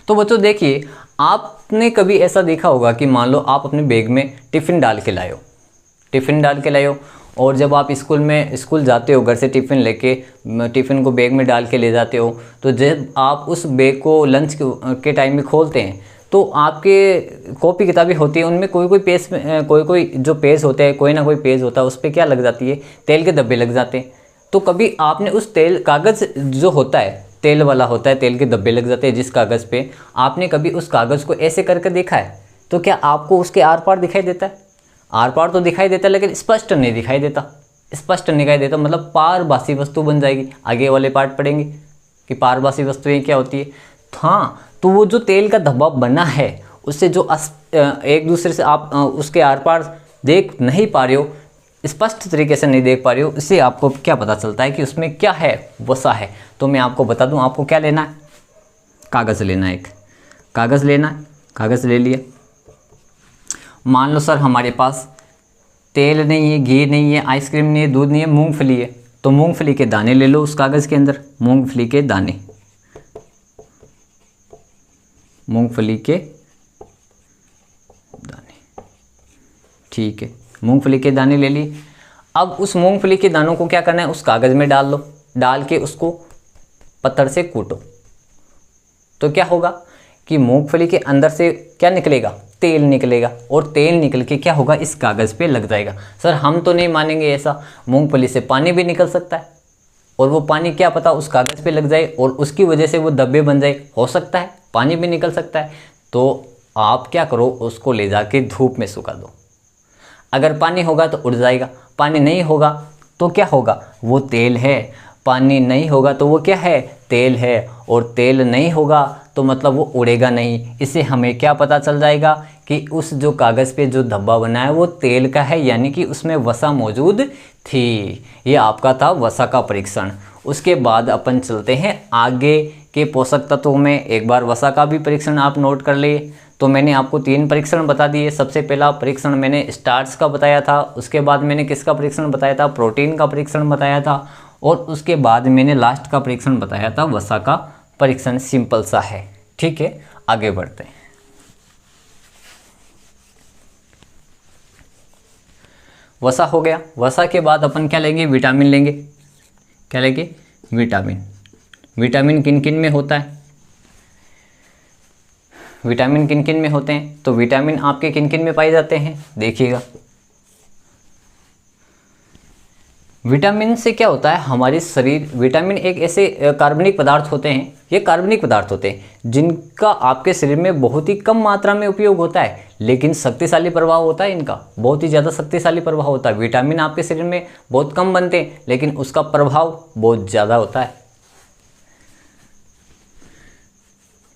तो बच्चों देखिए, आपने कभी ऐसा देखा होगा कि मान लो आप अपने बैग में टिफ़िन डाल के लाए हो, और जब आप स्कूल जाते हो, घर से टिफ़िन लेके टिफ़िन को बैग में डाल के ले जाते हो, तो जब आप उस बैग को लंच के टाइम में खोलते हैं तो आपके कॉपी किताबें होती है, उनमें कोई जो पेज होते हैं, कोई ना कोई पेज होता है, उस पर क्या लग जाती है? तेल के धब्बे लग जाते हैं। तो कभी आपने उस कागज़ जो होता है, तेल वाला होता है, तेल के धब्बे लग जाते हैं जिस कागज़ पे, आपने कभी उस कागज़ को ऐसे करके देखा है? तो क्या आपको उसके आर पार दिखाई देता है? आर पार तो दिखाई देता है, लेकिन स्पष्ट नहीं दिखाई देता। मतलब पारभासी वस्तु बन जाएगी। आगे वाले पार्ट पढ़ेंगे कि पारभासी वस्तुएं क्या होती है। हाँ, तो वो जो तेल का धब्बा बना है, उससे जो एक दूसरे से आप उसके आर पार देख नहीं पा रहे हो, स्पष्ट तरीके से नहीं देख पा रहे हो, इससे आपको क्या पता चलता है कि उसमें क्या है? वसा है। तो मैं आपको बता दूं, आपको क्या लेना है? कागज़ लेना है। एक कागज़ लेना है। कागज़ ले लिया। मान लो सर हमारे पास तेल नहीं है, घी नहीं है, आइसक्रीम नहीं है, दूध नहीं है, मूंगफली है। तो मूंगफली के दाने ले लो उस कागज़ के अंदर। मूंगफली के दाने, ठीक है, मूंगफली के दाने ले लिए। अब उस मूंगफली के दानों को क्या करना है? उस कागज़ में डाल लो। डाल के उसको पत्थर से कूटो। तो क्या होगा कि मूंगफली के अंदर से क्या निकलेगा? तेल निकलेगा। और तेल निकल के क्या होगा? इस कागज़ पे लग जाएगा। सर हम तो नहीं मानेंगे ऐसा। मूंगफली से पानी भी निकल सकता है, और वो पानी क्या पता उस कागज़ पे लग जाए और उसकी वजह से वो धब्बे बन जाए। हो सकता है, पानी भी निकल सकता है। तो आप क्या करो, उसको ले जाके धूप में सुखा दो। अगर पानी होगा तो उड़ जाएगा, पानी नहीं होगा तो क्या होगा? वो तेल है। पानी नहीं होगा तो वो क्या है? तेल है। और तेल नहीं होगा तो मतलब वो उड़ेगा नहीं। इससे हमें क्या पता चल जाएगा कि उस जो कागज़ पे जो धब्बा बना है वो तेल का है, यानी कि उसमें वसा मौजूद थी। ये आपका था वसा का परीक्षण। उसके बाद अपन चलते हैं आगे के पोषक तत्वों में। एक बार वसा का भी परीक्षण आप नोट कर लिए। तो मैंने आपको 3 परीक्षण बता दिए। सबसे पहला परीक्षण मैंने स्टार्च का बताया था, उसके बाद मैंने किसका परीक्षण बताया था? प्रोटीन का परीक्षण बताया था, और उसके बाद मैंने लास्ट का परीक्षण बताया था वसा का परीक्षण। सिंपल सा है, ठीक है। आगे बढ़ते हैं। वसा हो गया। वसा के बाद अपन क्या लेंगे? विटामिन लेंगे। क्या लेंगे? विटामिन। विटामिन किन किन में होता है? विटामिन किन किन में होते हैं? तो विटामिन आपके किन किन में पाए जाते हैं देखिएगा। विटामिन से क्या होता है हमारे शरीर, विटामिन एक ऐसे कार्बनिक पदार्थ होते हैं, ये कार्बनिक पदार्थ होते हैं जिनका आपके शरीर में बहुत ही कम मात्रा में उपयोग होता है, लेकिन शक्तिशाली प्रभाव होता है इनका, बहुत ही ज़्यादा शक्तिशाली प्रभाव होता है। विटामिन आपके शरीर में बहुत कम बनते हैं लेकिन उसका प्रभाव बहुत ज़्यादा होता है।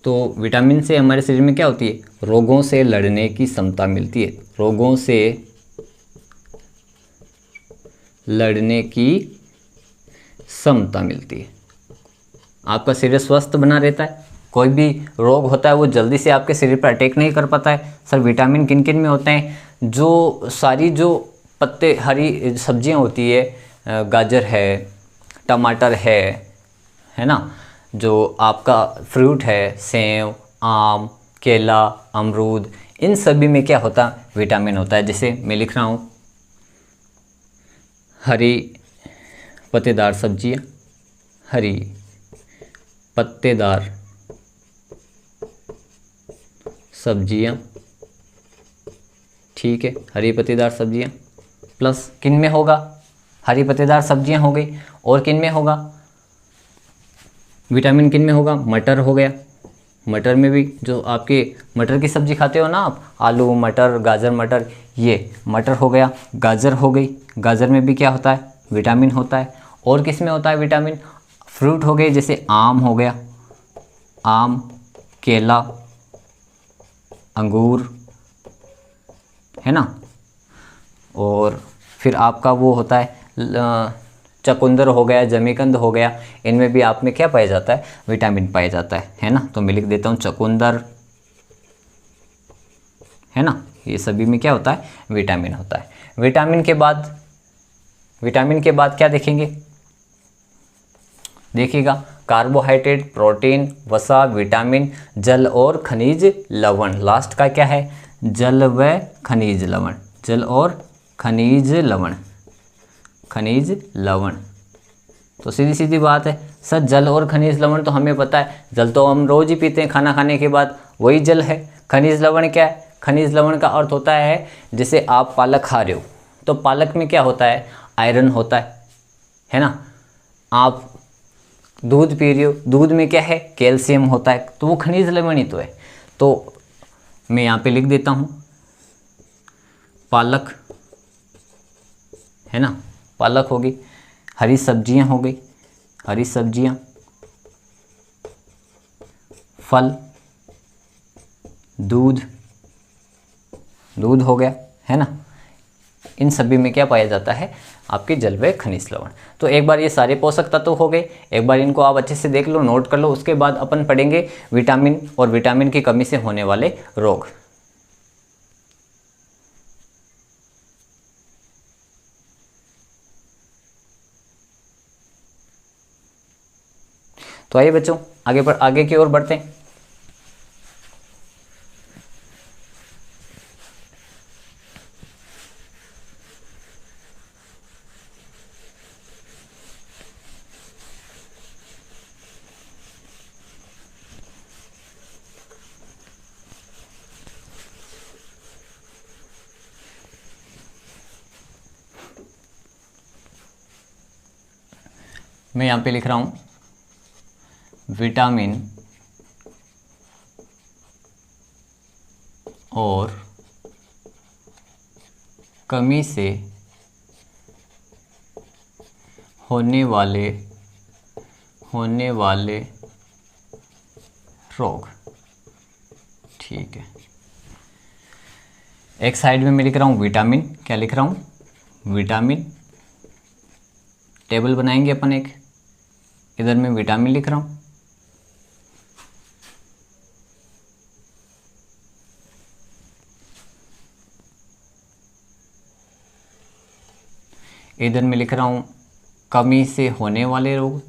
तो विटामिन से हमारे शरीर में क्या होती है? रोगों से लड़ने की क्षमता मिलती है, रोगों से लड़ने की क्षमता मिलती है। आपका शरीर स्वस्थ बना रहता है, कोई भी रोग होता है वो जल्दी से आपके शरीर पर अटैक नहीं कर पाता है। सर विटामिन किन किन में होते हैं? जो सारी जो पत्ते हरी सब्जियां होती है, गाजर है, टमाटर है ना, जो आपका फ्रूट है, सेब, आम, केला, अमरूद, इन सभी में क्या होता है? विटामिन होता है। जैसे मैं लिख रहा हूँ हरी पत्तेदार सब्जियाँ, हरी पत्तेदार सब्जियाँ, ठीक है, हरी पत्तेदार सब्जियाँ। प्लस किन में होगा? हरी पत्तेदार सब्जियाँ हो गई, और किन में होगा? विटामिन किन में होगा? मटर हो गया, मटर में भी, जो आपके मटर की सब्ज़ी खाते हो ना आप, आलू मटर, गाजर मटर, ये मटर हो गया। गाजर हो गई, गाजर में भी क्या होता है? विटामिन होता है। और किस में होता है विटामिन? फ्रूट हो गए, जैसे आम हो गया, आम, केला, अंगूर, है ना। और फिर आपका वो होता है चकुंदर हो गया, जमीकंद हो गया, इनमें भी आप में क्या पाया जाता है? विटामिन पाया जाता है ना। तो मैं लिख देता हूँ चकुंदर, है ना, ये सभी में क्या होता है? विटामिन होता है। विटामिन के बाद क्या देखेंगे? देखिएगा, कार्बोहाइड्रेट, प्रोटीन, वसा, विटामिन, जल और खनिज लवण। लास्ट का क्या है? जल व खनिज लवण, जल और खनिज लवण, खनिज लवण। तो सीधी सीधी बात है सर, जल और खनिज लवण तो हमें पता है, जल तो हम रोज ही पीते हैं खाना खाने के बाद, वही जल है। खनिज लवण क्या है? खनिज लवण का अर्थ होता है, जैसे आप पालक खा रहे हो तो पालक में क्या होता है? आयरन होता है ना। आप दूध पी रहे हो, दूध में क्या है? कैल्शियम होता है, तो वो खनिज लवण ही तो है। तो मैं यहाँ पे लिख देता हूँ पालक, है ना, पालक हो गई। हरी सब्जियां हो गई, हरी सब्जियां, फल, दूध, दूध हो गया, है ना। इन सभी में क्या पाया जाता है? आपके जल व खनिज लवण। तो एक बार ये सारे पोषक तत्व हो गए, एक बार इनको आप अच्छे से देख लो, नोट कर लो। उसके बाद अपन पढ़ेंगे विटामिन और विटामिन की कमी से होने वाले रोग। तो आइए बच्चों, आगे की ओर बढ़ते हैं। मैं यहाँ पे लिख रहा हूँ विटामिन और कमी से होने वाले रोग, ठीक है। एक साइड में मैं लिख रहा हूँ विटामिन, क्या लिख रहा हूँ? विटामिन। टेबल बनाएंगे अपन एक, इधर मैं विटामिन लिख रहा हूँ, इधर मैं लिख रहा हूँ कमी से होने वाले रोग,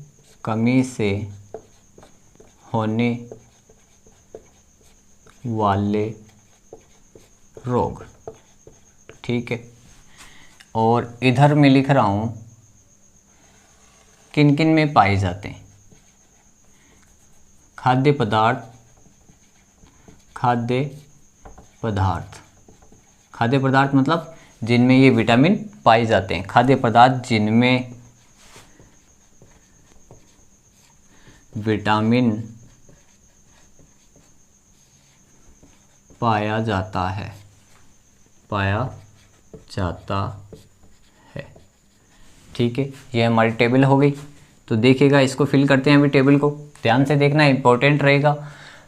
कमी से होने वाले रोग, ठीक है। और इधर मैं लिख रहा हूँ किन किन में पाए जाते हैं, खाद्य पदार्थ मतलब जिनमें ये विटामिन पाए जाते हैं। खाद्य पदार्थ जिनमें विटामिन पाया जाता है। ठीक है, ये हमारी टेबल हो गई। तो देखिएगा, इसको फिल करते हैं अभी। टेबल को ध्यान से देखना, इंपॉर्टेंट रहेगा।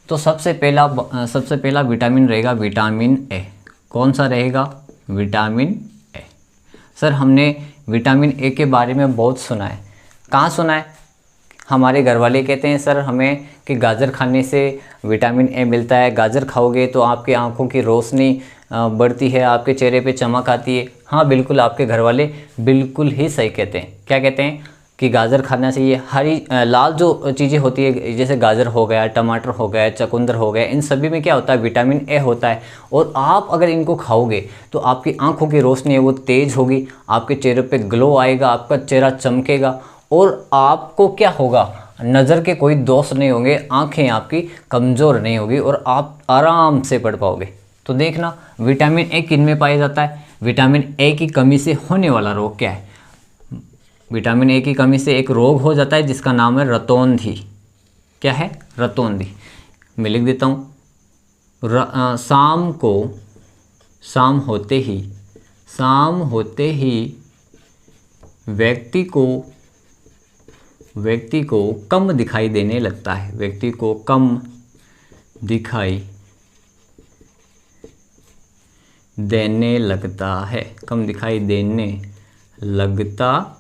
तो सबसे पहला विटामिन रहेगा विटामिन ए। कौन सा रहेगा? Vitamin A. सर हमने विटामिन ए के बारे में बहुत सुना है। कहाँ सुना है? हमारे घर वाले कहते हैं सर हमें कि गाजर खाने से विटामिन ए मिलता है, गाजर खाओगे तो आपकी आंखों की रोशनी बढ़ती है, आपके चेहरे पे चमक आती है। हाँ बिल्कुल, आपके घर वाले बिल्कुल ही सही कहते हैं। क्या कहते हैं? कि गाजर खाना चाहिए। हरी लाल जो चीज़ें होती है, जैसे गाजर हो गया, टमाटर हो गया, चुकंदर हो गया, इन सभी में क्या होता है? विटामिन ए होता है। और आप अगर इनको खाओगे तो आपकी आंखों की रोशनी है वो तेज़ होगी, आपके चेहरे पे ग्लो आएगा, आपका चेहरा चमकेगा और आपको क्या होगा? नज़र के कोई दोष नहीं होंगे, आंखें आपकी कमज़ोर नहीं होगी और आप आराम से पढ़ पाओगे। तो देखना, विटामिन ए किन में पाया जाता है? विटामिन ए की कमी से होने वाला रोग क्या है? विटामिन ए की कमी से एक रोग हो जाता है जिसका नाम है रतौंधी। क्या है? रतौंधी। मैं लिख देता हूँ। शाम होते ही व्यक्ति को कम दिखाई देने लगता है। व्यक्ति को कम दिखाई देने लगता है। कम दिखाई देने लगता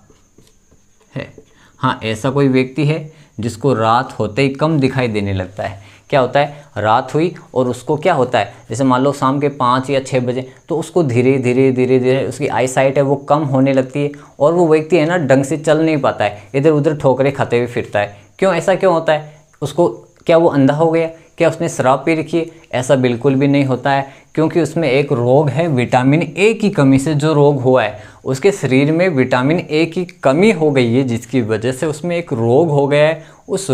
है। हाँ, ऐसा कोई व्यक्ति है जिसको रात होते ही कम दिखाई देने लगता है। क्या होता है? रात हुई और उसको क्या होता है? जैसे मान लो शाम के 5 या 6 बजे, तो उसको धीरे धीरे उसकी आई साइट है वो कम होने लगती है और वो व्यक्ति है ना ढंग से चल नहीं पाता है, इधर उधर ठोकरे खाते हुए फिरता है। क्यों? ऐसा क्यों होता है? उसको क्या वो अंधा हो गया? क्या उसने शराब पी रखी है? ऐसा बिल्कुल भी नहीं होता है, क्योंकि उसमें एक रोग है विटामिन ए की कमी से जो रोग हुआ है, उसके शरीर में विटामिन ए की कमी हो गई है जिसकी वजह से उसमें एक रोग हो गया है। उस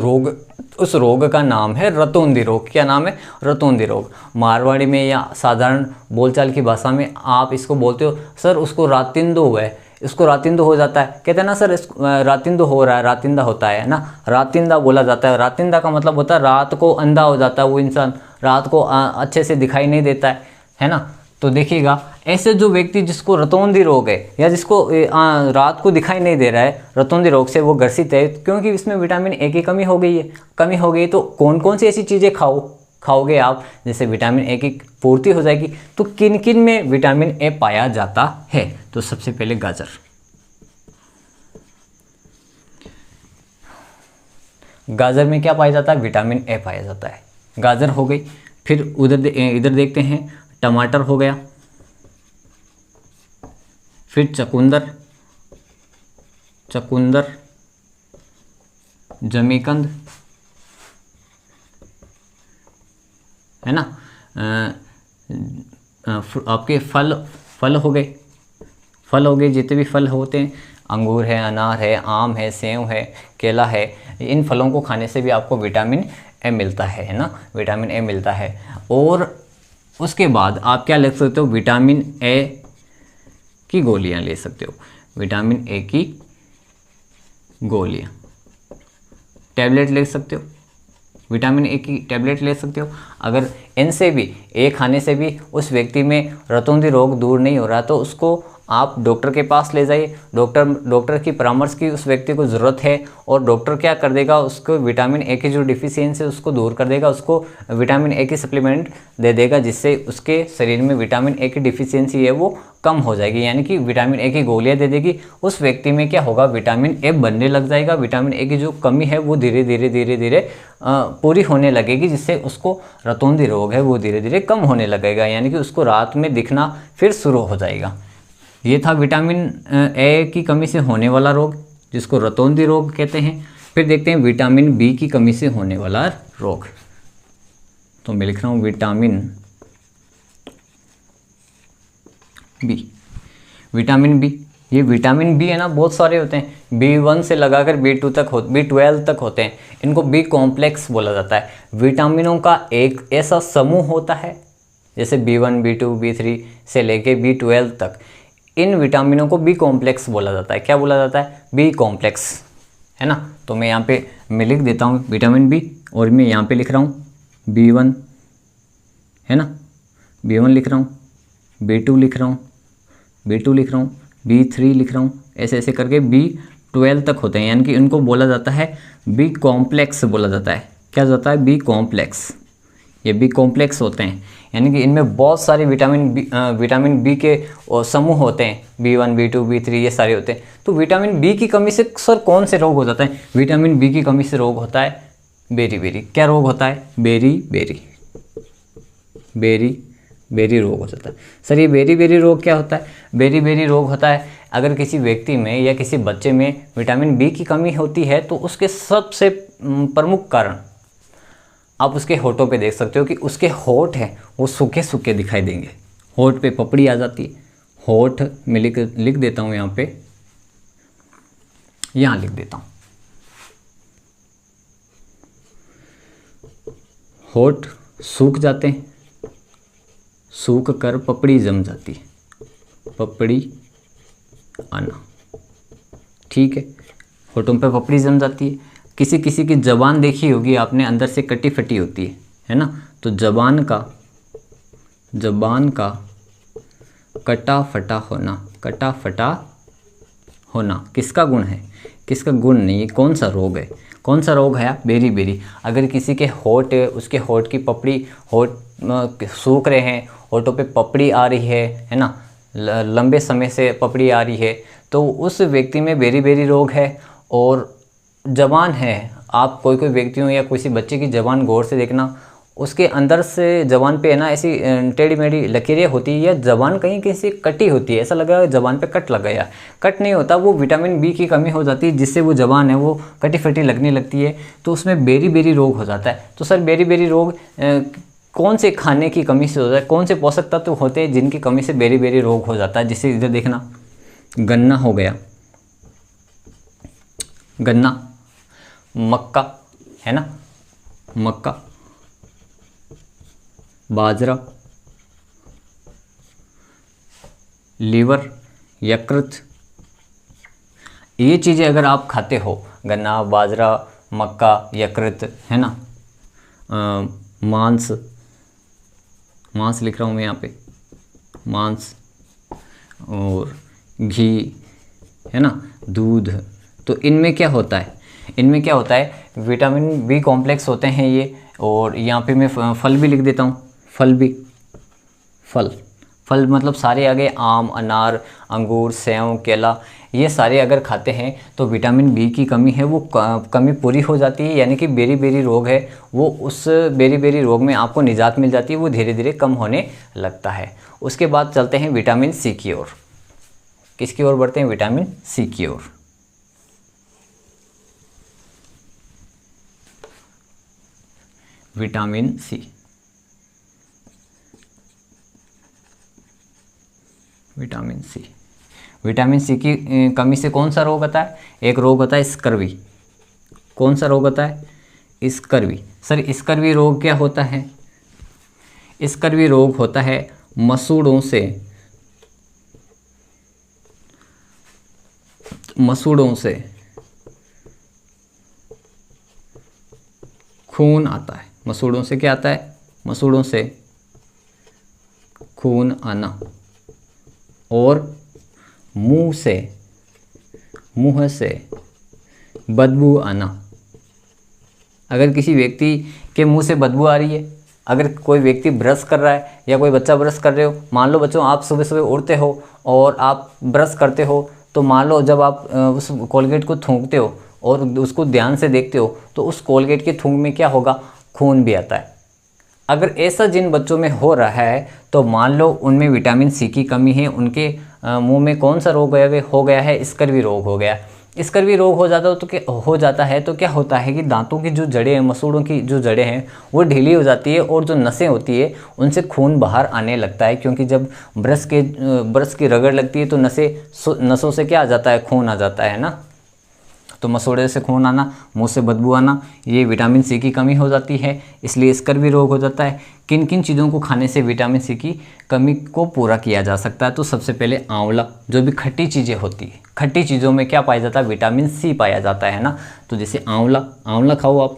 रोग का नाम है रतौंधी रोग। क्या नाम है? रतौंधी रोग। मारवाड़ी में या साधारण बोलचाल की भाषा में आप इसको बोलते हो, सर उसको रातिंदो हुआ है, इसको रातिंदो हो जाता है। कहते हैं ना सर रातिंदो हो रहा है, रातिंदा होता है ना, रातिंदा बोला जाता है। रातिंदा का मतलब होता है रात को अंधा हो जाता है वो इंसान, रात को अच्छे से दिखाई नहीं देता है ना। तो देखिएगा, ऐसे जो व्यक्ति जिसको रतौंधी रोग है या जिसको रात को दिखाई नहीं दे रहा है, रतौंधी रोग से वो ग्रसित है, क्योंकि इसमें विटामिन ए की कमी हो गई। तो कौन कौन सी ऐसी चीज़ें खाओगे आप जिससे विटामिन ए की पूर्ति हो जाएगी? तो किन किन में विटामिन ए पाया जाता है? तो सबसे पहले गाजर में क्या पाया जाता है? विटामिन ए पाया जाता है। गाजर हो गई। फिर इधर देखते हैं, टमाटर हो गया, फिर चुकंदर, जमीकंद है ना, आपके फल हो गए, जितने भी फल होते हैं, अंगूर है, अनार है, आम है, सेव है, केला है, इन फलों को खाने से भी आपको विटामिन ए मिलता है ना, विटामिन ए मिलता है। और उसके बाद आप क्या ले सकते हो? विटामिन ए की गोलियां ले सकते हो। विटामिन ए की गोलियां, टैबलेट ले सकते हो, विटामिन ए की टैबलेट ले सकते हो। अगर इनसे भी, ए खाने से भी उस व्यक्ति में रतौंधी रोग दूर नहीं हो रहा तो उसको आप डॉक्टर के पास ले जाइए। डॉक्टर की परामर्श की उस व्यक्ति को ज़रूरत है और डॉक्टर क्या कर देगा? उसको विटामिन ए की जो डिफिशियंसी है उसको दूर कर देगा, उसको विटामिन ए की सप्लीमेंट दे देगा, जिससे उसके शरीर में विटामिन ए की डिफिशियंसी है वो कम हो जाएगी, यानी कि विटामिन ए की गोलियां दे देगी। उस व्यक्ति में क्या होगा? विटामिन ए बनने लग जाएगा। विटामिन ए की जो कमी है वो धीरे धीरे पूरी होने लगेगी, जिससे उसको रतौंधी रोग है वो धीरे धीरे कम होने लगेगा, यानी कि उसको रात में दिखना फिर शुरू हो जाएगा। ये था विटामिन ए की कमी से होने वाला रोग, जिसको रतौंधी रोग कहते हैं। फिर देखते हैं विटामिन बी की कमी से होने वाला रोग। तो मैं लिख रहा हूँ विटामिन बी। ये विटामिन बी है ना, बहुत सारे होते हैं, B1 से लगाकर B2 तक B12 तक होते हैं, इनको बी कॉम्प्लेक्स बोला जाता है। विटामिनों का एक ऐसा समूह होता है, जैसे B1, B2, B3 से लेके B12 तक, इन विटामिनों को बी कॉम्प्लेक्स बोला जाता है। क्या बोला जाता है? बी कॉम्प्लेक्स, है ना। तो मैं यहाँ पे मैं लिख देता हूँ विटामिन बी, और मैं यहाँ पे लिख रहा हूँ B1, है ना, B1 लिख रहा हूँ, B2 लिख रहा हूँ, B2 लिख रहा हूँ, B3 लिख रहा हूँ, ऐसे ऐसे करके B12 तक होते हैं, यानी कि इनको बोला जाता है बी कॉम्प्लेक्स बोला जाता है। क्या जाता है? B complex. ये बी कॉम्प्लेक्स होते हैं, यानी कि इनमें बहुत सारे विटामिन बी के समूह होते हैं, B1, B2, B3 ये सारे होते हैं। तो विटामिन बी की कमी से सर कौन से रोग हो जाते हैं? विटामिन बी की कमी से रोग होता है बेरी बेरी। क्या रोग होता है? बेरी बेरी, बेरी बेरी रोग हो जाता है। सर ये बेरी बेरी रोग क्या होता है? बेरी बेरी रोग होता है अगर किसी व्यक्ति में या किसी बच्चे में विटामिन बी की कमी होती है, तो उसके सबसे प्रमुख कारण आप उसके होठों पे देख सकते हो कि उसके होठ हैं वो सूखे सूखे दिखाई देंगे, होठ पे पपड़ी आ जाती है। होठ में लिख देता हूँ यहाँ पे, यहाँ लिख देता हूँ, होठ सूख जाते हैं, सूख कर पपड़ी जम जाती है, पपड़ी आना, ठीक है, होठों पे पपड़ी जम जाती है। किसी किसी की ज़बान देखी होगी आपने, अंदर से कटी फटी होती है ना। तो ज़बान का कटा फटा होना, कटा फटा होना किसका गुण है? किसका गुण नहीं, ये कौन सा रोग है? कौन सा रोग है? Beriberi. अगर किसी के होठ, उसके होठ की पपड़ी, होठ सूख रहे हैं, होठों पे पपड़ी आ रही है ना, लंबे समय से पपड़ी आ रही है, तो उस व्यक्ति में बेरी बेरी रोग है। और ज़बान है, आप कोई व्यक्ति हो या किसी बच्चे की ज़बान गौर से देखना, उसके अंदर से ज़बान पे है ना ऐसी टेढ़ी मेढ़ी लकीरें होती है, या ज़बान कहीं कहीं से कटी होती है, ऐसा लगा ज़बान पे कट लगा। या कट नहीं होता, वो विटामिन बी की कमी हो जाती है, जिससे वो ज़बान है वो कटी फटी लगने लगती है, तो उसमें बेरी बेरी रोग हो जाता है। तो सर बेरी बेरी रोग कौन से खाने की कमी से होता है? कौन से पोषक तत्व होते हैं जिनकी कमी से बेरी बेरी रोग हो जाता है? जिससे इधर देखना, गन्ना हो गया, गन्ना, मक्का है ना, मक्का, बाजरा, लीवर, यकृत, ये चीज़ें अगर आप खाते हो, गन्ना, बाजरा, मक्का, यकृत, है ना, मांस, मांस लिख रहा हूँ मैं यहाँ पे, मांस, और घी, है ना, दूध, तो इनमें क्या होता है? इनमें क्या होता है? विटामिन बी कॉम्प्लेक्स होते हैं ये। और यहाँ पे मैं फल भी लिख देता हूँ, फल भी, फल मतलब सारे आ गए, आम, अनार, अंगूर, सेव, केला, ये सारे अगर खाते हैं तो विटामिन बी की कमी है वो कमी पूरी हो जाती है, यानी कि बेरी बेरी रोग है वो, उस बेरी बेरी रोग में आपको निजात मिल जाती है, वो धीरे धीरे कम होने लगता है। उसके बाद चलते हैं विटामिन सी की ओर। किसकी ओर बढ़ते हैं? विटामिन सी की ओर। Vitamin C, vitamin C, vitamin C की कमी से कौन सा रोग होता है? एक रोग होता है स्कर्वी। कौन सा रोग होता है? स्कर्वी। सर स्कर्वी रोग क्या होता है? स्कर्वी रोग होता है मसूड़ों से खून आता है। मसूड़ों से क्या आता है? मसूड़ों से खून आना, और मुंह से बदबू आना। अगर किसी व्यक्ति के मुंह से बदबू आ रही है, अगर कोई व्यक्ति ब्रश कर रहा है या कोई बच्चा ब्रश कर रहे हो, मान लो बच्चों आप सुबह सुबह उठते हो और आप ब्रश करते हो, तो मान लो जब आप उस कोलगेट को थूकते हो और उसको ध्यान से देखते हो तो उस कोलगेट के थूक में क्या होगा? खून भी आता है। अगर ऐसा जिन बच्चों में हो रहा है तो मान लो उनमें विटामिन सी की कमी है, उनके मुंह में कौन सा रोग हो गया है? स्कर्वी रोग हो गया। स्कर्वी रोग हो जाता है तो क्या होता है कि दांतों की जो जड़ें हैं, मसूड़ों की जो जड़ें हैं वो ढीली हो जाती है और जो नसें होती है उनसे खून बाहर आने लगता है, क्योंकि जब ब्रश की रगड़ लगती है तो नसों से क्या आ जाता है, खून आ जाता है ना। तो मसूड़े से खून आना, मुंह से बदबू आना, ये विटामिन सी की कमी हो जाती है, इसलिए स्कर्वी रोग हो जाता है। किन किन चीज़ों को खाने से विटामिन सी की कमी को पूरा किया जा सकता है? तो सबसे पहले आंवला, जो भी खट्टी चीज़ें होती है, खट्टी चीज़ों में क्या पाया जाता है, विटामिन सी पाया जाता है ना। तो जैसे आंवला खाओ आप,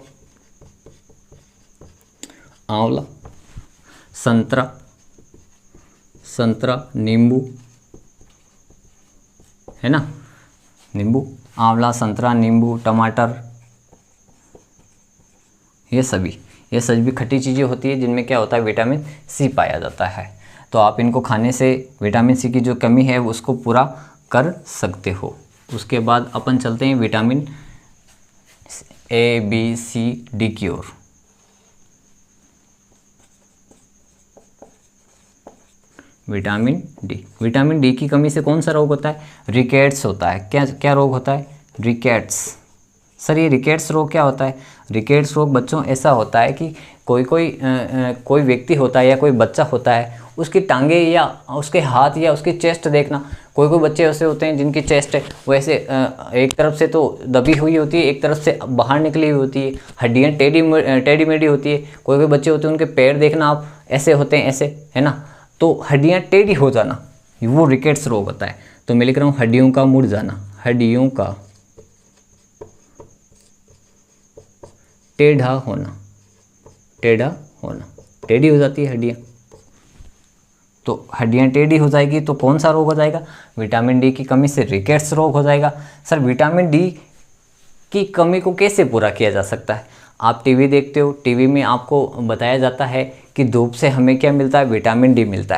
आंवला, संतरा, नींबू, है ना, नींबू, आंवला, संतरा, नींबू, टमाटर, ये सभी खट्टी चीज़ें होती है जिनमें क्या होता है, विटामिन सी पाया जाता है। तो आप इनको खाने से विटामिन सी की जो कमी है उसको पूरा कर सकते हो। उसके बाद अपन चलते हैं vitamin A, B, C, D की ओर। विटामिन डी की कमी से कौन सा रोग होता है, रिकेट्स होता है। क्या रोग होता है, रिकेट्स। सर ये रिकेट्स रोग क्या होता है? रिकेट्स रोग बच्चों ऐसा होता है कि कोई व्यक्ति होता है या कोई बच्चा होता है, उसकी टांगे या उसके हाथ या उसकी चेस्ट देखना, कोई बच्चे ऐसे होते हैं जिनकी चेस्ट है वो ऐसे एक तरफ से तो दबी हुई होती है, एक तरफ से बाहर निकली हुई होती है, हड्डियाँ टेढ़ी मेढ़ी होती है। कोई बच्चे होते हैं उनके पैर देखना आप, ऐसे होते हैं, ऐसे, है ना। तो हड्डियाँ टेढ़ी हो जाना, वो रिकेट्स रोग होता है। तो मैं लिख रहा हूँ हड्डियों का मुड़ जाना, हड्डियों का टेढ़ा होना, टेढ़ी हो जाती है हड्डियाँ। तो हड्डियाँ टेढ़ी हो जाएगी तो कौन सा रोग हो जाएगा, विटामिन डी की कमी से रिकेट्स रोग हो जाएगा। सर विटामिन डी की कमी को कैसे पूरा किया जा सकता है? आप टीवी देखते हो, टीवी में आपको बताया जाता है कि धूप से हमें क्या मिलता है, विटामिन डी मिलता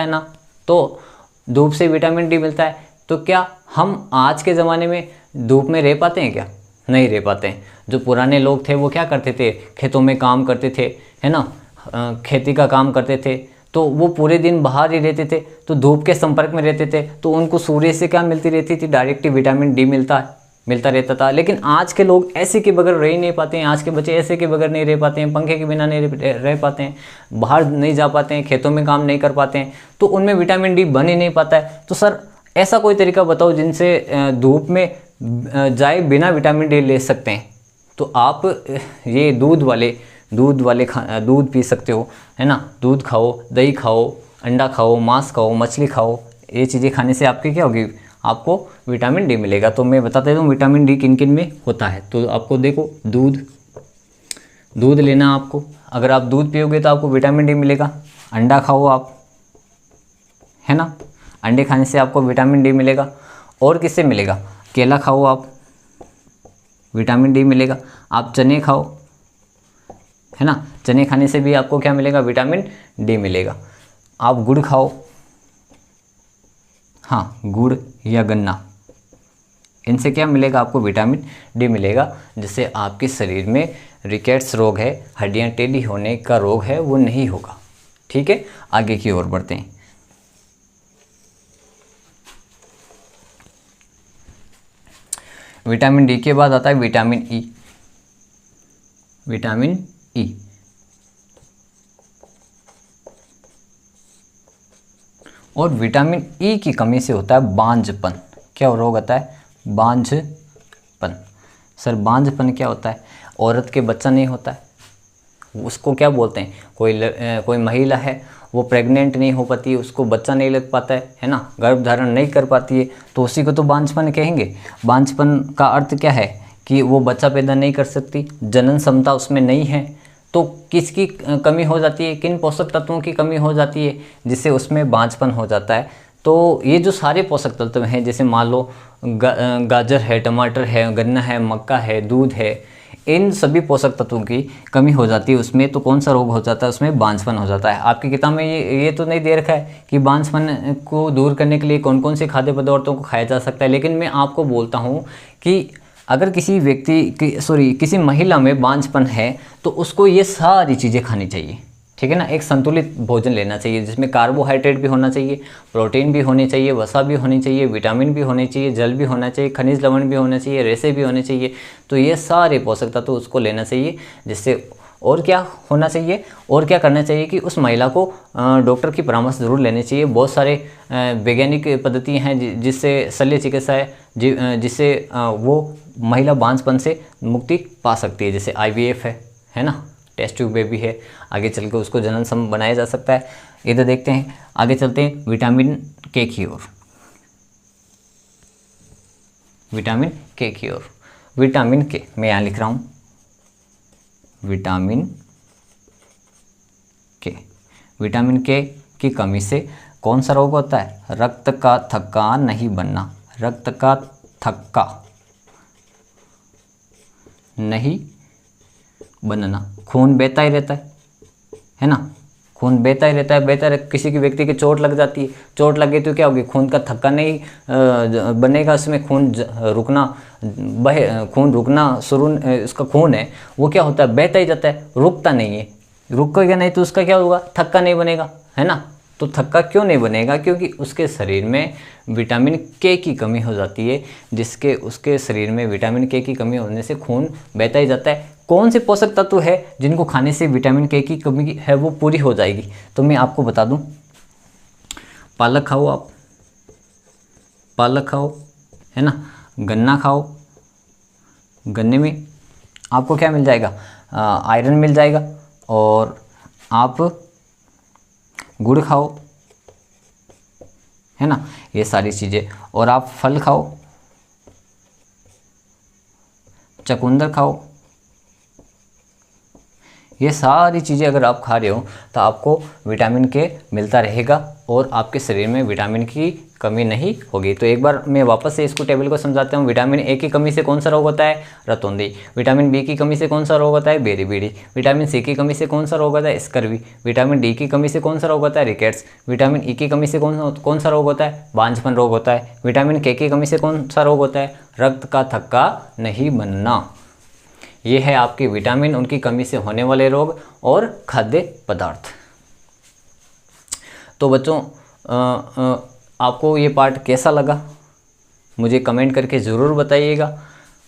है ना। तो धूप से विटामिन डी मिलता है, तो क्या हम आज के ज़माने में धूप में रह पाते हैं क्या? नहीं रह पाते हैं। जो पुराने लोग थे वो क्या करते थे, खेतों में काम करते थे, है ना, खेती का काम करते थे, तो वो पूरे दिन बाहर ही रहते थे, तो धूप के संपर्क में रहते थे, तो उनको सूर्य से क्या मिलती रहती थी, डायरेक्ट विटामिन डी मिलता रहता था। लेकिन आज के लोग ऐसे के बगैर रह ही नहीं पाते हैं, आज के बच्चे ऐसे के बगैर नहीं रह पाते हैं, पंखे के बिना नहीं रह पाते हैं, बाहर नहीं जा पाते हैं, खेतों में काम नहीं कर पाते हैं, तो उनमें विटामिन डी बन ही नहीं पाता है। तो सर ऐसा कोई तरीका बताओ जिनसे धूप में जाए बिना विटामिन डी ले सकते हैं। तो आप ये दूध पी सकते हो, है ना, दूध खाओ, दही खाओ, अंडा खाओ, मांस खाओ, मछली खाओ। ये चीज़ें खाने से आपके क्या होगी, आपको विटामिन डी मिलेगा। तो मैं बताता हूँ विटामिन डी किन किन में होता है। तो आपको देखो, दूध लेना आपको, अगर आप दूध पियोगे तो आपको विटामिन डी मिलेगा। अंडा खाओ आप, है ना, अंडे खाने से आपको विटामिन डी मिलेगा। और किससे मिलेगा, केला खाओ आप, विटामिन डी मिलेगा। आप चने खाओ, है ना, चने खाने से भी आपको क्या मिलेगा, विटामिन डी मिलेगा। आप गुड़ खाओ, हाँ, गुड़ या गन्ना, इनसे क्या मिलेगा, आपको विटामिन डी मिलेगा, जिससे आपके शरीर में रिकेट्स रोग है, हड्डियाँ टेढ़ी होने का रोग है, वो नहीं होगा। ठीक है, आगे की ओर बढ़ते हैं। विटामिन डी के बाद आता है विटामिन ई। और विटामिन ई की कमी से होता है बांझपन। क्या रोग होता है, बांझपन। सर बांझपन क्या होता है, औरत के बच्चा नहीं होता है, उसको क्या बोलते हैं, कोई महिला है वो प्रेग्नेंट नहीं हो पाती है, उसको बच्चा नहीं लग पाता है ना, गर्भ धारण नहीं कर पाती है, तो उसी को तो बांझपन कहेंगे। बांझपन का अर्थ क्या है कि वो बच्चा पैदा नहीं कर सकती, जनन क्षमता उसमें नहीं है। तो किसकी कमी हो जाती है, किन पोषक तत्वों की कमी हो जाती है जिससे उसमें बांझपन हो जाता है। तो ये जो सारे पोषक तत्व हैं, जैसे मान लो गाजर है, टमाटर है, गन्ना है, मक्का है, दूध है, इन सभी पोषक तत्वों की कमी हो जाती है उसमें, तो कौन सा रोग हो जाता है, उसमें बांझपन हो जाता है। आपकी किताब में ये तो नहीं दे रखा है कि बांझपन को दूर करने के लिए कौन कौन से खाद्य पदार्थों को खाया जा सकता है, लेकिन मैं आपको बोलता हूँ कि अगर किसी महिला में बांझपन है तो उसको ये सारी चीज़ें खानी चाहिए। ठीक है ना। एक संतुलित भोजन लेना चाहिए जिसमें कार्बोहाइड्रेट भी होना चाहिए, प्रोटीन भी होनी चाहिए, वसा भी होनी चाहिए, विटामिन भी होने चाहिए, जल भी होना चाहिए, खनिज लवण भी होना चाहिए, रेशे भी होने चाहिए। तो ये सारे पोषक तत्व उसको लेना चाहिए, जिससे और क्या होना चाहिए और क्या करना चाहिए कि उस महिला को डॉक्टर की परामर्श ज़रूर लेनी चाहिए। बहुत सारे वैज्ञानिक पद्धति हैं जिससे शल्य चिकित्सा है जिससे वो महिला बांझपन से मुक्ति पा सकती है, जैसे IVF है ना, टेस्ट ट्यूब बेबी है, आगे चल के उसको जननसम बनाया जा सकता है। इधर देखते हैं, आगे चलते हैं विटामिन के की ओर। विटामिन के की ओर, विटामिन के मैं यहाँ लिख रहा हूँ, विटामिन के। विटामिन के की कमी से कौन सा रोग होता है? रक्त का थक्का नहीं बनना, रक्त का थक्का नहीं बनना। खून बहता ही रहता है ना, खून बहता ही रहता है, बहता है। किसी की व्यक्ति की चोट लग जाती है, चोट लग गई तो क्या होगी? खून का थक्का नहीं बनेगा, उसमें खून रुकना खून रुकना शुरू, उसका खून है वो क्या होता है? बहता ही जाता है, रुकता नहीं है। रुकेगा नहीं तो उसका क्या होगा? थक्का नहीं बनेगा, है ना। तो थक्का क्यों नहीं बनेगा? क्योंकि उसके शरीर में विटामिन के की कमी हो जाती है, जिसके उसके शरीर में विटामिन के की कमी होने से खून बहता ही जाता है। कौन से पोषक तत्व है जिनको खाने से विटामिन के की कमी है वो पूरी हो जाएगी? तो मैं आपको बता दूं, पालक खाओ आप, पालक खाओ, है ना, गन्ना खाओ, गन्ने में आपको क्या मिल जाएगा? आयरन मिल जाएगा। और आप गुड़ खाओ, है ना, ये सारी चीज़ें। और आप फल खाओ, चुकंदर खाओ, ये सारी चीज़ें अगर आप खा रहे हो तो आपको विटामिन के मिलता रहेगा और आपके शरीर में विटामिन की कमी नहीं होगी। तो एक बार मैं वापस से इसको टेबल को समझाता हूँ। विटामिन ए की कमी से कौन सा रोग होता है? रतौंधी। विटामिन बी की कमी से कौन सा रोग होता है? बेरी-बेरी। विटामिन सी की कमी से कौन सा रोग होता है? स्कर्वी। विटामिन डी की कमी से कौन सा रोग होता है? रिकेट्स। विटामिन ई की कमी से कौन सा रोग होता है? बांझपन रोग होता है। विटामिन के की कमी से कौन सा रोग होता है? रक्त का थक्का नहीं बनना। ये है आपके विटामिन, उनकी कमी से होने वाले रोग और खाद्य पदार्थ। तो बच्चों आपको ये पार्ट कैसा लगा मुझे कमेंट करके ज़रूर बताइएगा।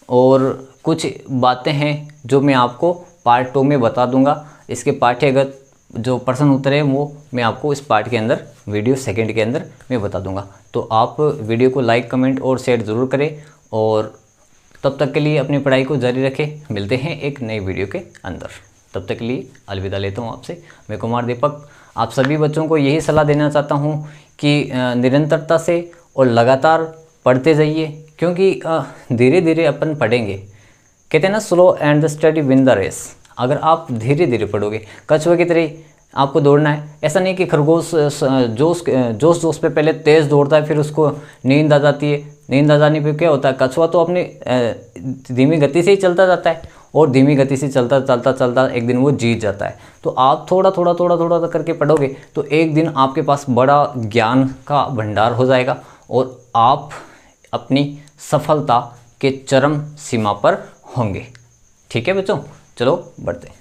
और कुछ बातें हैं जो मैं आपको पार्ट 2 में बता दूंगा। इसके पाठ्यगत जो प्रश्न उत्तर है वो मैं आपको इस पार्ट के अंदर वीडियो सेकंड के अंदर मैं बता दूंगा। तो आप वीडियो को लाइक, कमेंट और शेयर ज़रूर करें। और तब तक के लिए अपनी पढ़ाई को जारी रखें। मिलते हैं एक नई वीडियो के अंदर। तब तक के लिए अलविदा लेता हूँ आपसे। मैं कुमार दीपक आप सभी बच्चों को यही सलाह देना चाहता हूँ कि निरंतरता से और लगातार पढ़ते जाइए, क्योंकि धीरे धीरे अपन पढ़ेंगे। कहते हैं ना, slow and the steady win the race. अगर आप धीरे धीरे पढ़ोगे, कछुए की तरह आपको दौड़ना है। ऐसा नहीं कि खरगोश जोश पे पहले तेज़ दौड़ता है, फिर उसको नींद आ जाती है। नींद आ जाने पे क्या होता है? कछुआ तो अपनी धीमी गति से ही चलता जाता है और धीमी गति से चलता एक दिन वो जीत जाता है। तो आप थोड़ा करके पढ़ोगे तो एक दिन आपके पास बड़ा ज्ञान का भंडार हो जाएगा और आप अपनी सफलता के चरम सीमा पर होंगे। ठीक है बच्चों, चलो बढ़ते हैं।